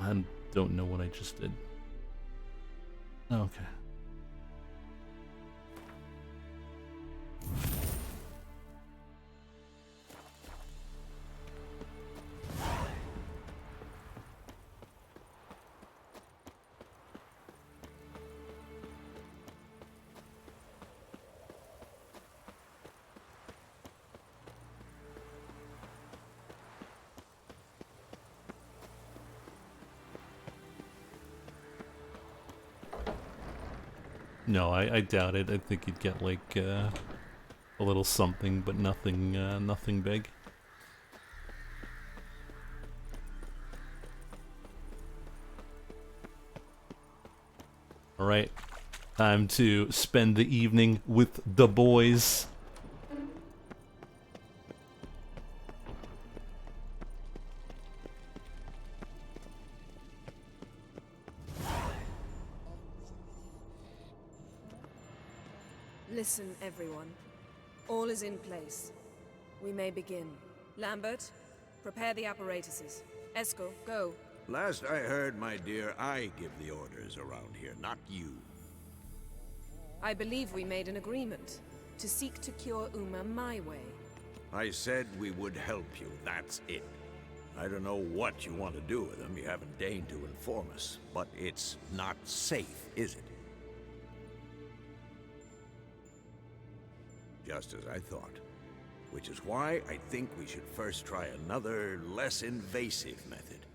Speaker 1: I don't know what I just did. Okay. No, I doubt it. I think you'd get like a little something, but nothing, nothing big. All right, time to spend the evening with the boys.
Speaker 13: Listen, everyone. All is in place. We may begin. Lambert, prepare the apparatuses. Esco, go.
Speaker 15: Last I heard, my dear, I give the orders around here, not you.
Speaker 13: I believe we made an agreement to seek to cure Uma my way.
Speaker 15: I said we would help you, that's it. I don't know what you want to do with them, you haven't deigned to inform us. But it's not safe, is it? Just as I thought. Which is why I think we should first try another, less invasive method.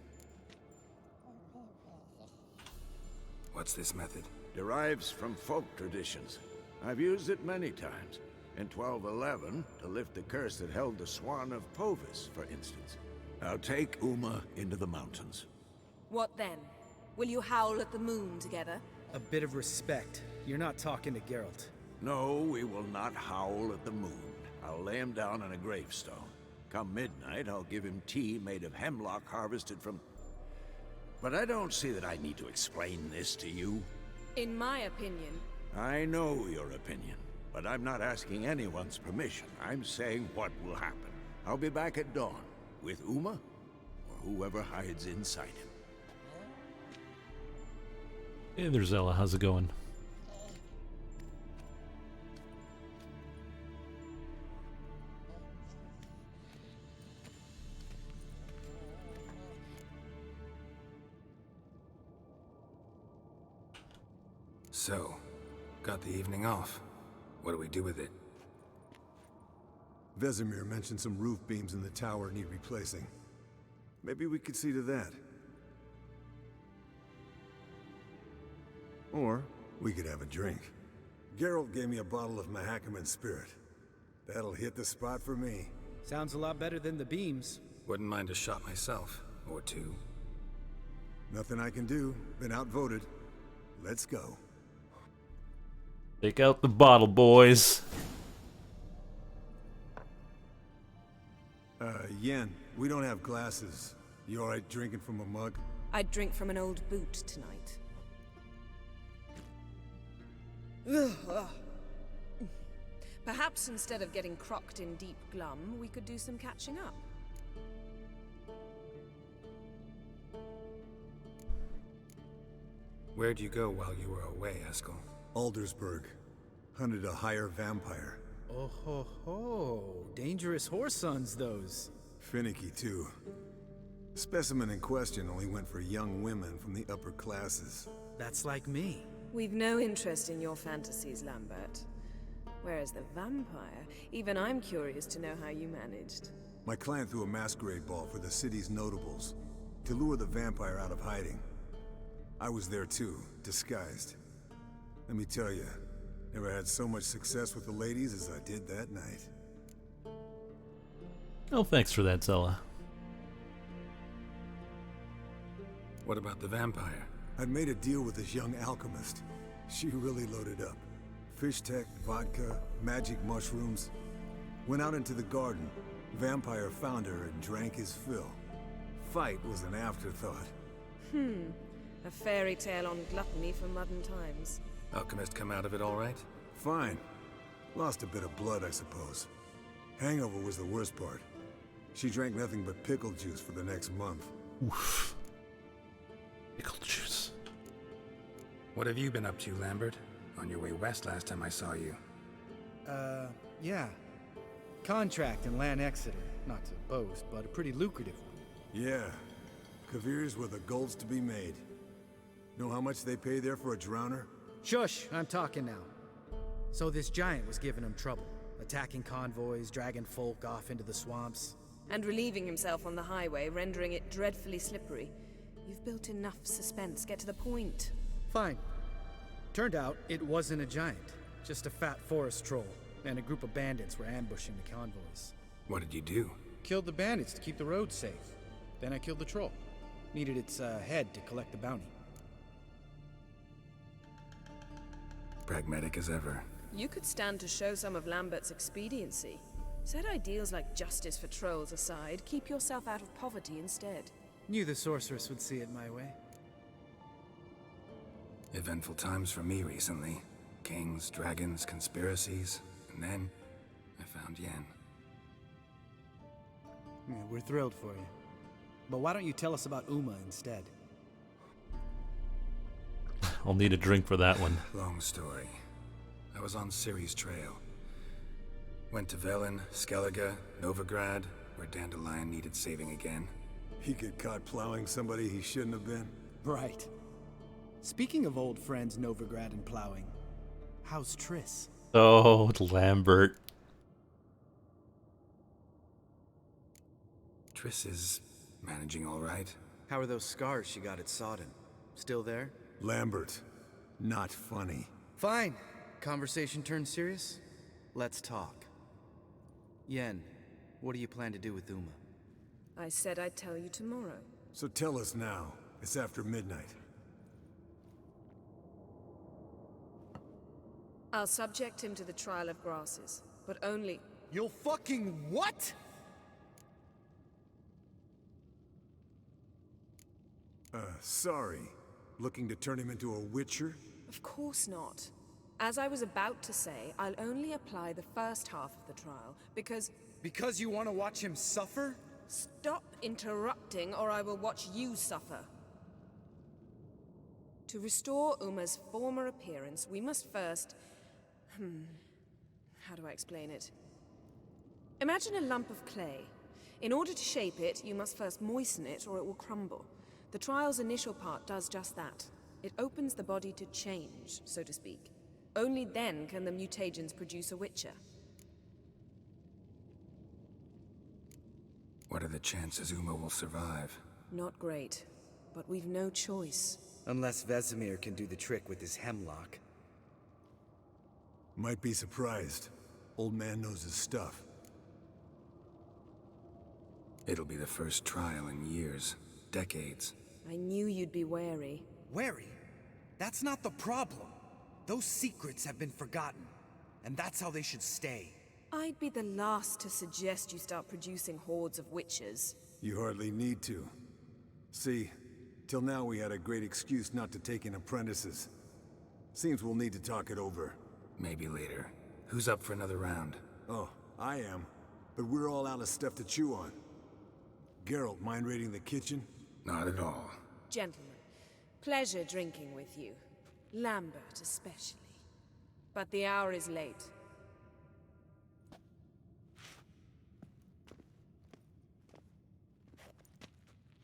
Speaker 5: What's this method?
Speaker 15: Derives from folk traditions. I've used it many times. In 1211, to lift the curse that held the Swan of Povis, for instance. I'll take Uma into the mountains.
Speaker 13: What then? Will you howl at the moon together?
Speaker 11: A bit of respect. You're not talking to Geralt.
Speaker 15: No, we will not howl at the moon. I'll lay him down on a gravestone. Come midnight, I'll give him tea made of hemlock harvested from... But I don't see that I need to explain this to you.
Speaker 13: In my opinion...
Speaker 15: I know your opinion, but I'm not asking anyone's permission. I'm saying what will happen. I'll be back at dawn, with Uma, or whoever hides inside him.
Speaker 1: Hey there, Zella. How's it going?
Speaker 5: So, got the evening off. What do we do with it?
Speaker 20: Vesemir mentioned some roof beams in the tower need replacing. Maybe we could see to that. Or we could have a drink. Geralt gave me a bottle of Mahakaman Spirit. That'll hit the spot for me.
Speaker 11: Sounds a lot better than the beams.
Speaker 5: Wouldn't mind a shot myself, or two.
Speaker 20: Nothing I can do. Been outvoted. Let's go.
Speaker 1: Take out the bottle, boys.
Speaker 20: Yen, we don't have glasses. You alright drinking from a mug?
Speaker 13: I'd drink from an old boot tonight. Perhaps instead of getting crocked in deep glum, we could do some catching up.
Speaker 5: Where'd you go while you were away, Eskel?
Speaker 20: Aldersburg. Hunted a higher vampire.
Speaker 11: Oh ho ho. Dangerous horse sons, those.
Speaker 20: Finicky, too. Specimen in question only went for young women from the upper classes.
Speaker 11: That's like me.
Speaker 13: We've no interest in your fantasies, Lambert. Whereas the vampire, even I'm curious to know how you managed.
Speaker 20: My clan threw a masquerade ball for the city's notables, to lure the vampire out of hiding. I was there too, disguised. Let me tell you, never had so much success with the ladies as I did that night.
Speaker 1: Oh, thanks for that, Zella.
Speaker 5: What about the vampire?
Speaker 20: I'd made a deal with this young alchemist. She really loaded up. Fish tech, vodka, magic mushrooms. Went out into the garden. Vampire found her and drank his fill. Fight was an afterthought.
Speaker 13: A fairy tale on gluttony for modern times.
Speaker 5: Alchemist come out of it all right?
Speaker 20: Fine. Lost a bit of blood, I suppose. Hangover was the worst part. She drank nothing but pickle juice for the next month.
Speaker 1: Oof. Pickle juice.
Speaker 5: What have you been up to, Lambert? On your way west last time I saw you.
Speaker 11: Yeah. Contract in Lan Exeter. Not to boast, but a pretty lucrative one.
Speaker 20: Yeah. Kavir's were the golds to be made. Know how much they pay there for a drowner?
Speaker 11: Shush, I'm talking now. So this giant was giving him trouble. Attacking convoys, dragging folk off into the swamps.
Speaker 13: And relieving himself on the highway, rendering it dreadfully slippery. You've built enough suspense. Get to the point.
Speaker 11: Fine. Turned out it wasn't a giant. Just a fat forest troll. And a group of bandits were ambushing the convoys.
Speaker 5: What did you do?
Speaker 11: Killed the bandits to keep the roads safe. Then I killed the troll. Needed its head to collect the bounty.
Speaker 5: Pragmatic as ever.
Speaker 13: You could stand to show some of Lambert's expediency. Set ideals like justice for trolls aside, keep yourself out of poverty instead.
Speaker 11: Knew the sorceress would see it my way.
Speaker 5: Eventful times for me recently. Kings, dragons, conspiracies. And then, I found Yen.
Speaker 11: Yeah, we're thrilled for you. But why don't you tell us about Uma instead?
Speaker 1: I'll need a drink for that one.
Speaker 5: Long story. I was on Ciri's trail. Went to Velen, Skellige, Novigrad, where Dandelion needed saving again.
Speaker 20: He get caught plowing somebody he shouldn't have been?
Speaker 11: Right. Speaking of old friends Novigrad and plowing, how's Triss?
Speaker 1: Oh, Lambert.
Speaker 5: Triss is managing all right.
Speaker 11: How are those scars she got at Sodden? Still there?
Speaker 20: Lambert. Not funny.
Speaker 11: Fine. Conversation turned serious? Let's talk. Yen, what do you plan to do with Uma?
Speaker 13: I said I'd tell you tomorrow.
Speaker 20: So tell us now. It's after midnight.
Speaker 13: I'll subject him to the trial of grasses, but only
Speaker 11: You'll fucking what?
Speaker 20: Sorry. Looking to turn him into a witcher?
Speaker 13: Of course not. As I was about to say, I'll only apply the first half of the trial, because...
Speaker 11: Because you want to watch him suffer?
Speaker 13: Stop interrupting, or I will watch you suffer. To restore Uma's former appearance, we must first... How do I explain it? Imagine a lump of clay. In order to shape it, you must first moisten it, or it will crumble. The trial's initial part does just that. It opens the body to change, so to speak. Only then can the mutagens produce a witcher.
Speaker 5: What are the chances Uma will survive?
Speaker 13: Not great, but we've no choice.
Speaker 11: Unless Vesemir can do the trick with his hemlock.
Speaker 20: Might be surprised. Old man knows his stuff.
Speaker 5: It'll be the first trial in years. Decades.
Speaker 13: I knew you'd be wary.
Speaker 11: Wary? That's not the problem. Those secrets have been forgotten, and that's how they should stay.
Speaker 13: I'd be the last to suggest you start producing hordes of witches.
Speaker 20: You hardly need to. See, till now we had a great excuse not to take in apprentices. Seems we'll need to talk it over.
Speaker 5: Maybe later. Who's up for another round?
Speaker 20: Oh, I am. But we're all out of stuff to chew on. Geralt, mind raiding the kitchen?
Speaker 5: Not at all.
Speaker 13: Gentlemen, pleasure drinking with you. Lambert especially. But the hour is late.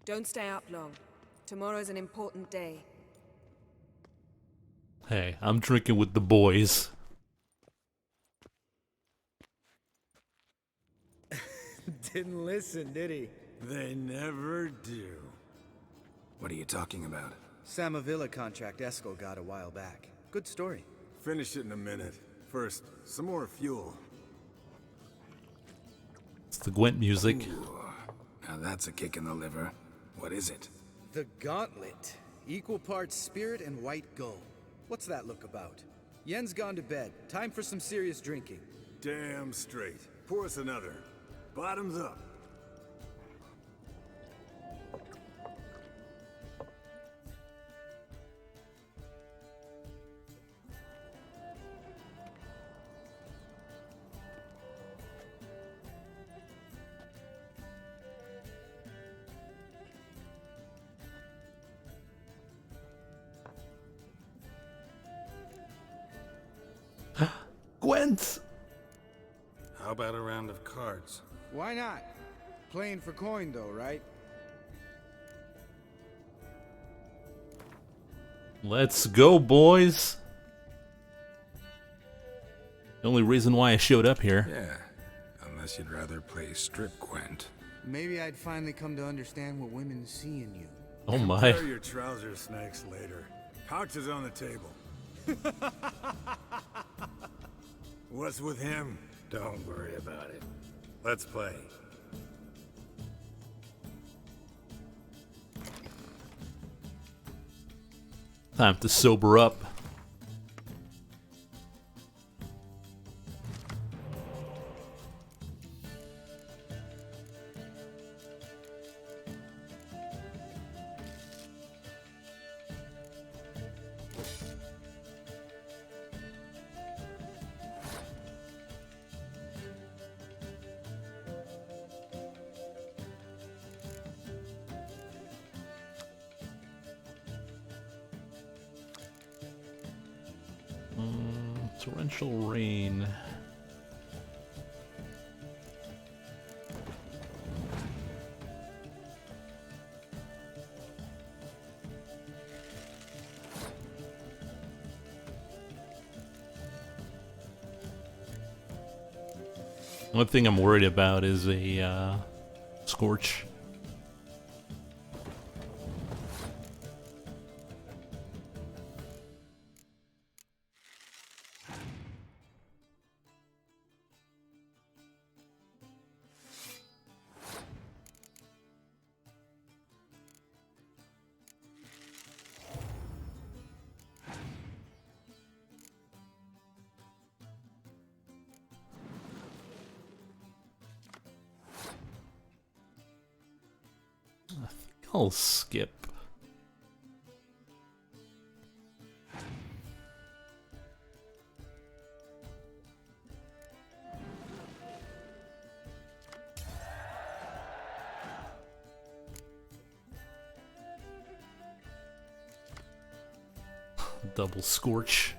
Speaker 13: Don't stay up long. Tomorrow's an important day.
Speaker 1: Hey, I'm drinking with the boys.
Speaker 11: Didn't listen, did he?
Speaker 20: They never do.
Speaker 5: What are you talking about?
Speaker 11: Samavilla contract Eskel got a while back. Good story.
Speaker 20: Finish it in a minute. First, some more fuel.
Speaker 1: It's the Gwent music.
Speaker 5: Ooh, now that's a kick in the liver. What is it?
Speaker 11: The Gauntlet. Equal parts spirit and white gold. What's that look about? Yen's gone to bed. Time for some serious drinking.
Speaker 20: Damn straight. Pour us another. Bottoms up.
Speaker 1: Gwent!
Speaker 5: How about a round of cards?
Speaker 11: Why not? Playing for coin though, right?
Speaker 1: Let's go, boys! The only reason why I showed up here.
Speaker 5: Yeah, unless you'd rather play strip Gwent.
Speaker 11: Maybe I'd finally come to understand what women see in you.
Speaker 1: Oh my.
Speaker 20: Compare your trouser snakes later. Couch is on the table. What's with him?
Speaker 5: Don't worry about it.
Speaker 20: Let's play.
Speaker 1: Time to sober up. Torrential rain. One thing I'm worried about is a scorch. I think I'll skip. Double scorch.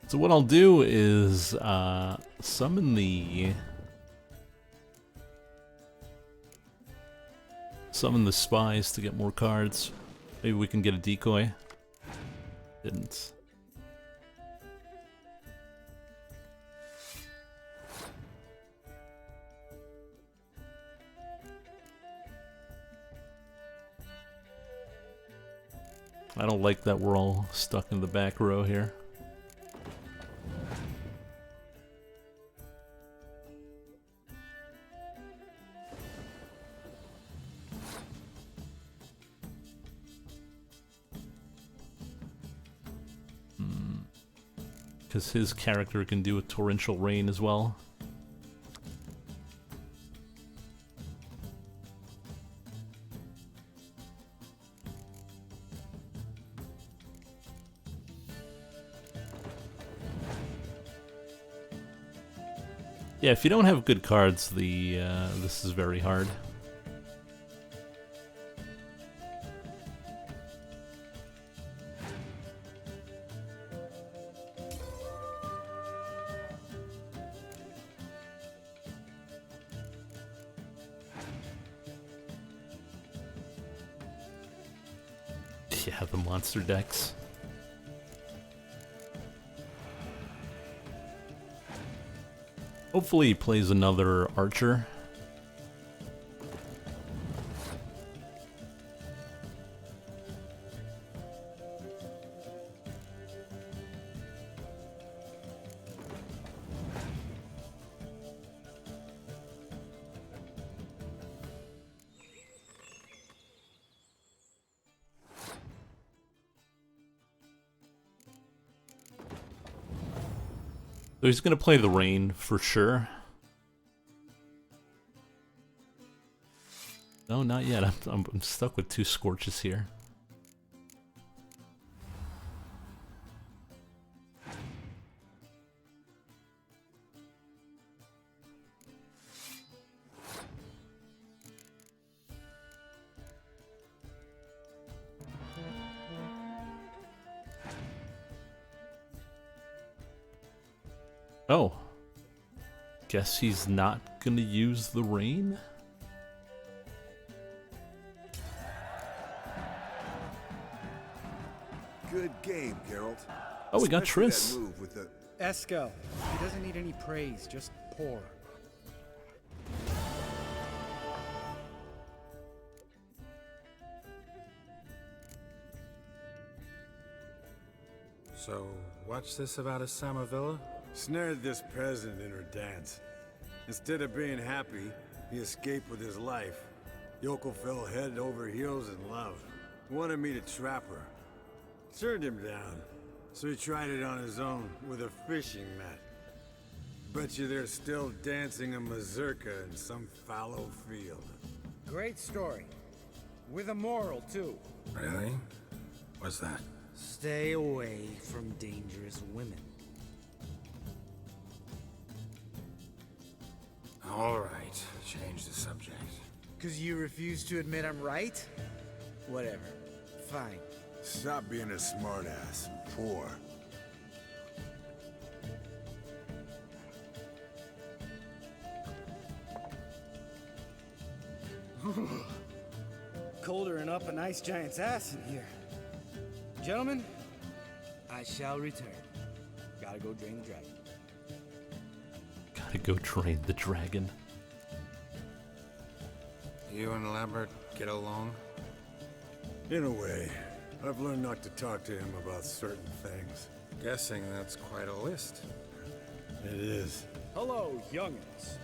Speaker 1: So what I'll do is summon the spies to get more cards. Maybe we can get a decoy. Didn't. I don't like that we're all stuck in the back row here. Because his character can do a torrential rain as well. Yeah, if you don't have good cards, this is very hard. Yeah, the monster decks. Hopefully he plays another archer. So he's gonna play the rain for sure. No, not yet. I'm stuck with 2 scorches here. Oh. Guess he's not gonna use the rain?
Speaker 20: Good game, Geralt.
Speaker 1: Oh, we got
Speaker 20: Especially
Speaker 1: Triss.
Speaker 20: that move with the...
Speaker 11: Esco. He doesn't need any praise, just pour.
Speaker 5: So, what's this about a Samavilla?
Speaker 21: Snared this peasant in her dance. Instead of being happy, he escaped with his life. Yokel fell head over heels in love. Wanted me to trap her. Turned him down. So he tried it on his own with a fishing net. Bet you they're still dancing a mazurka in some fallow field.
Speaker 11: Great story. With a moral, too.
Speaker 5: Really? What's that?
Speaker 11: Stay away from dangerous women.
Speaker 5: All right, change the subject.
Speaker 11: 'Cause you refuse to admit I'm right? Whatever. Fine.
Speaker 21: Stop being a smartass and pour.
Speaker 11: Colder and up a nice giant's ass in here. Gentlemen, I shall return. Gotta go drain the dragon.
Speaker 1: Gotta go drain the dragon.
Speaker 5: You and Lambert get along?
Speaker 21: In a way. I've learned not to talk to him about certain things.
Speaker 5: Guessing that's quite a list.
Speaker 21: It is.
Speaker 18: Hello, young'uns.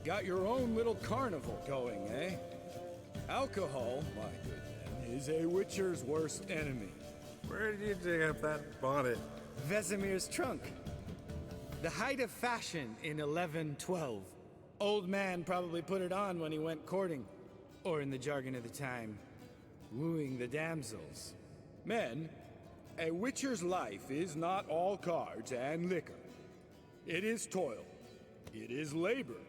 Speaker 18: Got your own little carnival going, eh? Alcohol, my good man, is a witcher's worst enemy.
Speaker 5: Where did you dig up that bonnet?
Speaker 11: Vesemir's trunk. The height of fashion in 1112. Old man probably put it on when he went courting.
Speaker 18: Or in the jargon of the time, wooing the damsels. Men, a witcher's life is not all cards and liquor. It is toil. It is labor.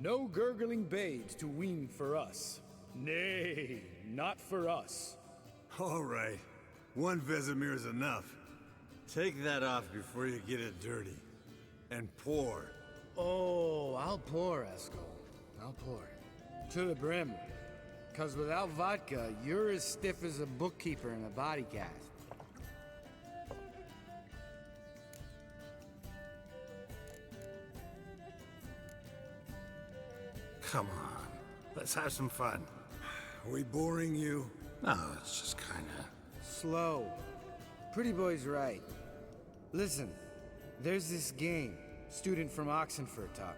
Speaker 18: No gurgling babes to wean for us. Nay, not for us.
Speaker 21: All right. One Vesemir's enough. Take that off before you get it dirty. And pour.
Speaker 18: Oh, I'll pour, Eskel. I'll pour. To the brim. 'Cause without vodka, you're as stiff as a bookkeeper in a body cast.
Speaker 5: Come on. Let's have some fun.
Speaker 21: Are we boring you?
Speaker 5: No, it's just kinda...
Speaker 11: Slow. Pretty boy's right. Listen, there's this game student from Oxenford taught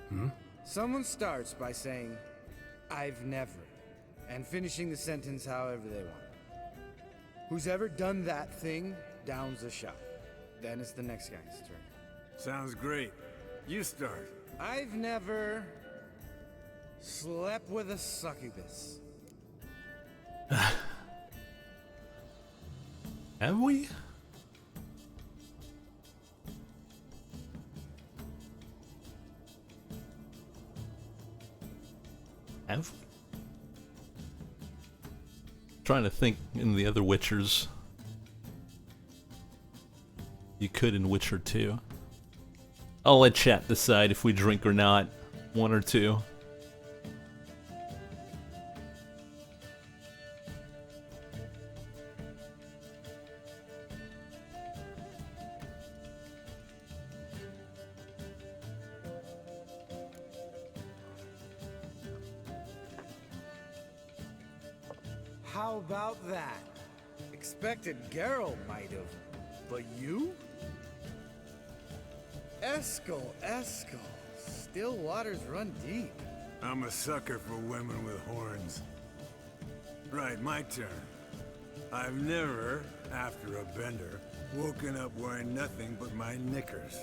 Speaker 11: me. Someone starts by saying, I've never, and finishing the sentence however they want. Who's ever done that thing downs a shot. Then it's the next guy's turn.
Speaker 21: Sounds great. You start.
Speaker 11: I've never slept with a succubus.
Speaker 1: Have we? Have we? Trying to think in the other Witchers. You could in Witcher 2. I'll let chat decide if we drink or not. One or two.
Speaker 11: How about that? Expected Geralt might have, but you? Eskel. Still waters run deep.
Speaker 21: I'm a sucker for women with horns. Right, my turn. I've never, after a bender, woken up wearing nothing but my knickers.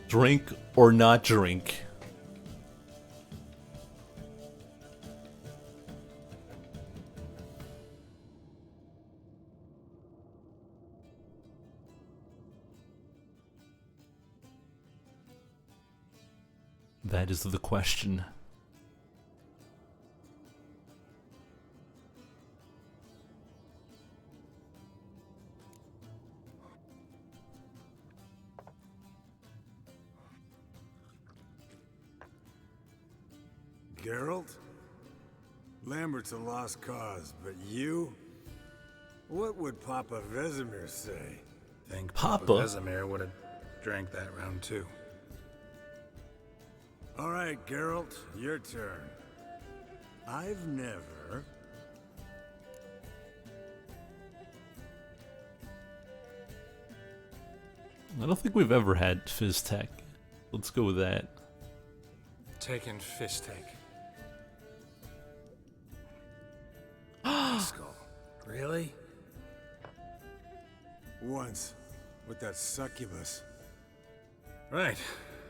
Speaker 1: Drink or not drink? That is the question.
Speaker 21: Geralt? Lambert's a lost cause, but you? What would Papa Vesemir say?
Speaker 5: Think
Speaker 1: Papa?
Speaker 5: Vesemir would have drank that round too.
Speaker 21: All right, Geralt, your turn. I've never...
Speaker 1: I don't think we've ever had Fizztech. Let's go with that.
Speaker 5: Taking Fistek. Skull. Really?
Speaker 21: Once, with that succubus.
Speaker 5: Right,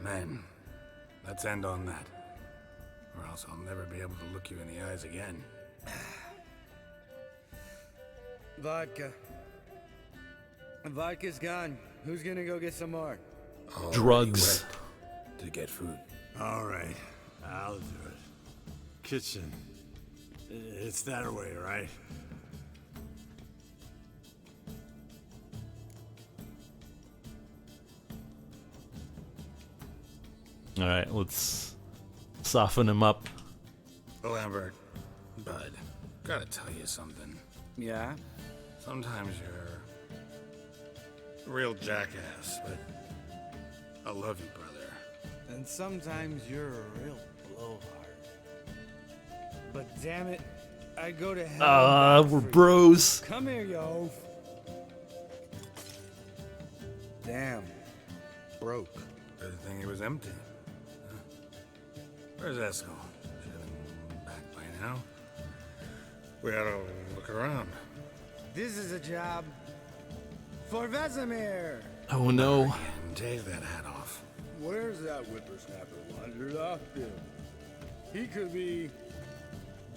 Speaker 5: man. Let's end on that. Or else I'll never be able to look you in the eyes again.
Speaker 11: Vodka. Vodka's gone. Who's gonna go get some more?
Speaker 1: Drugs.
Speaker 5: To get food.
Speaker 21: All right, I'll do it. Kitchen. It's that way, right?
Speaker 1: Alright, let's soften him up.
Speaker 5: Lambert, bud, gotta tell you something.
Speaker 11: Yeah?
Speaker 5: Sometimes you're a real jackass, but I love you, brother.
Speaker 11: And sometimes you're a real blowhard. But damn it, I'd go to hell.
Speaker 1: We're bros.
Speaker 11: Come here, yo. Damn. Broke.
Speaker 5: Good thing he was empty. Huh? Where's Eskel? Should have been back by now. We ought to look around.
Speaker 11: This is a job for Vesemir.
Speaker 1: Oh no.
Speaker 5: And take that hat off.
Speaker 18: Where's that whippersnapper wandered off to? He could be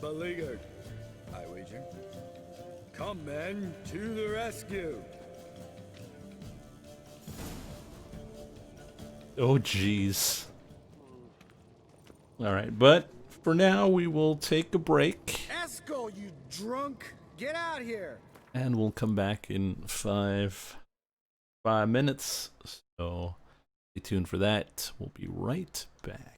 Speaker 18: beleaguered, I wager. Come, men, to the rescue.
Speaker 1: Oh, jeez. Alright, but for now we will take a break.
Speaker 11: Eskel, you drunk! Get out here!
Speaker 1: And we'll come back in five minutes. So stay tuned for that. We'll be right back.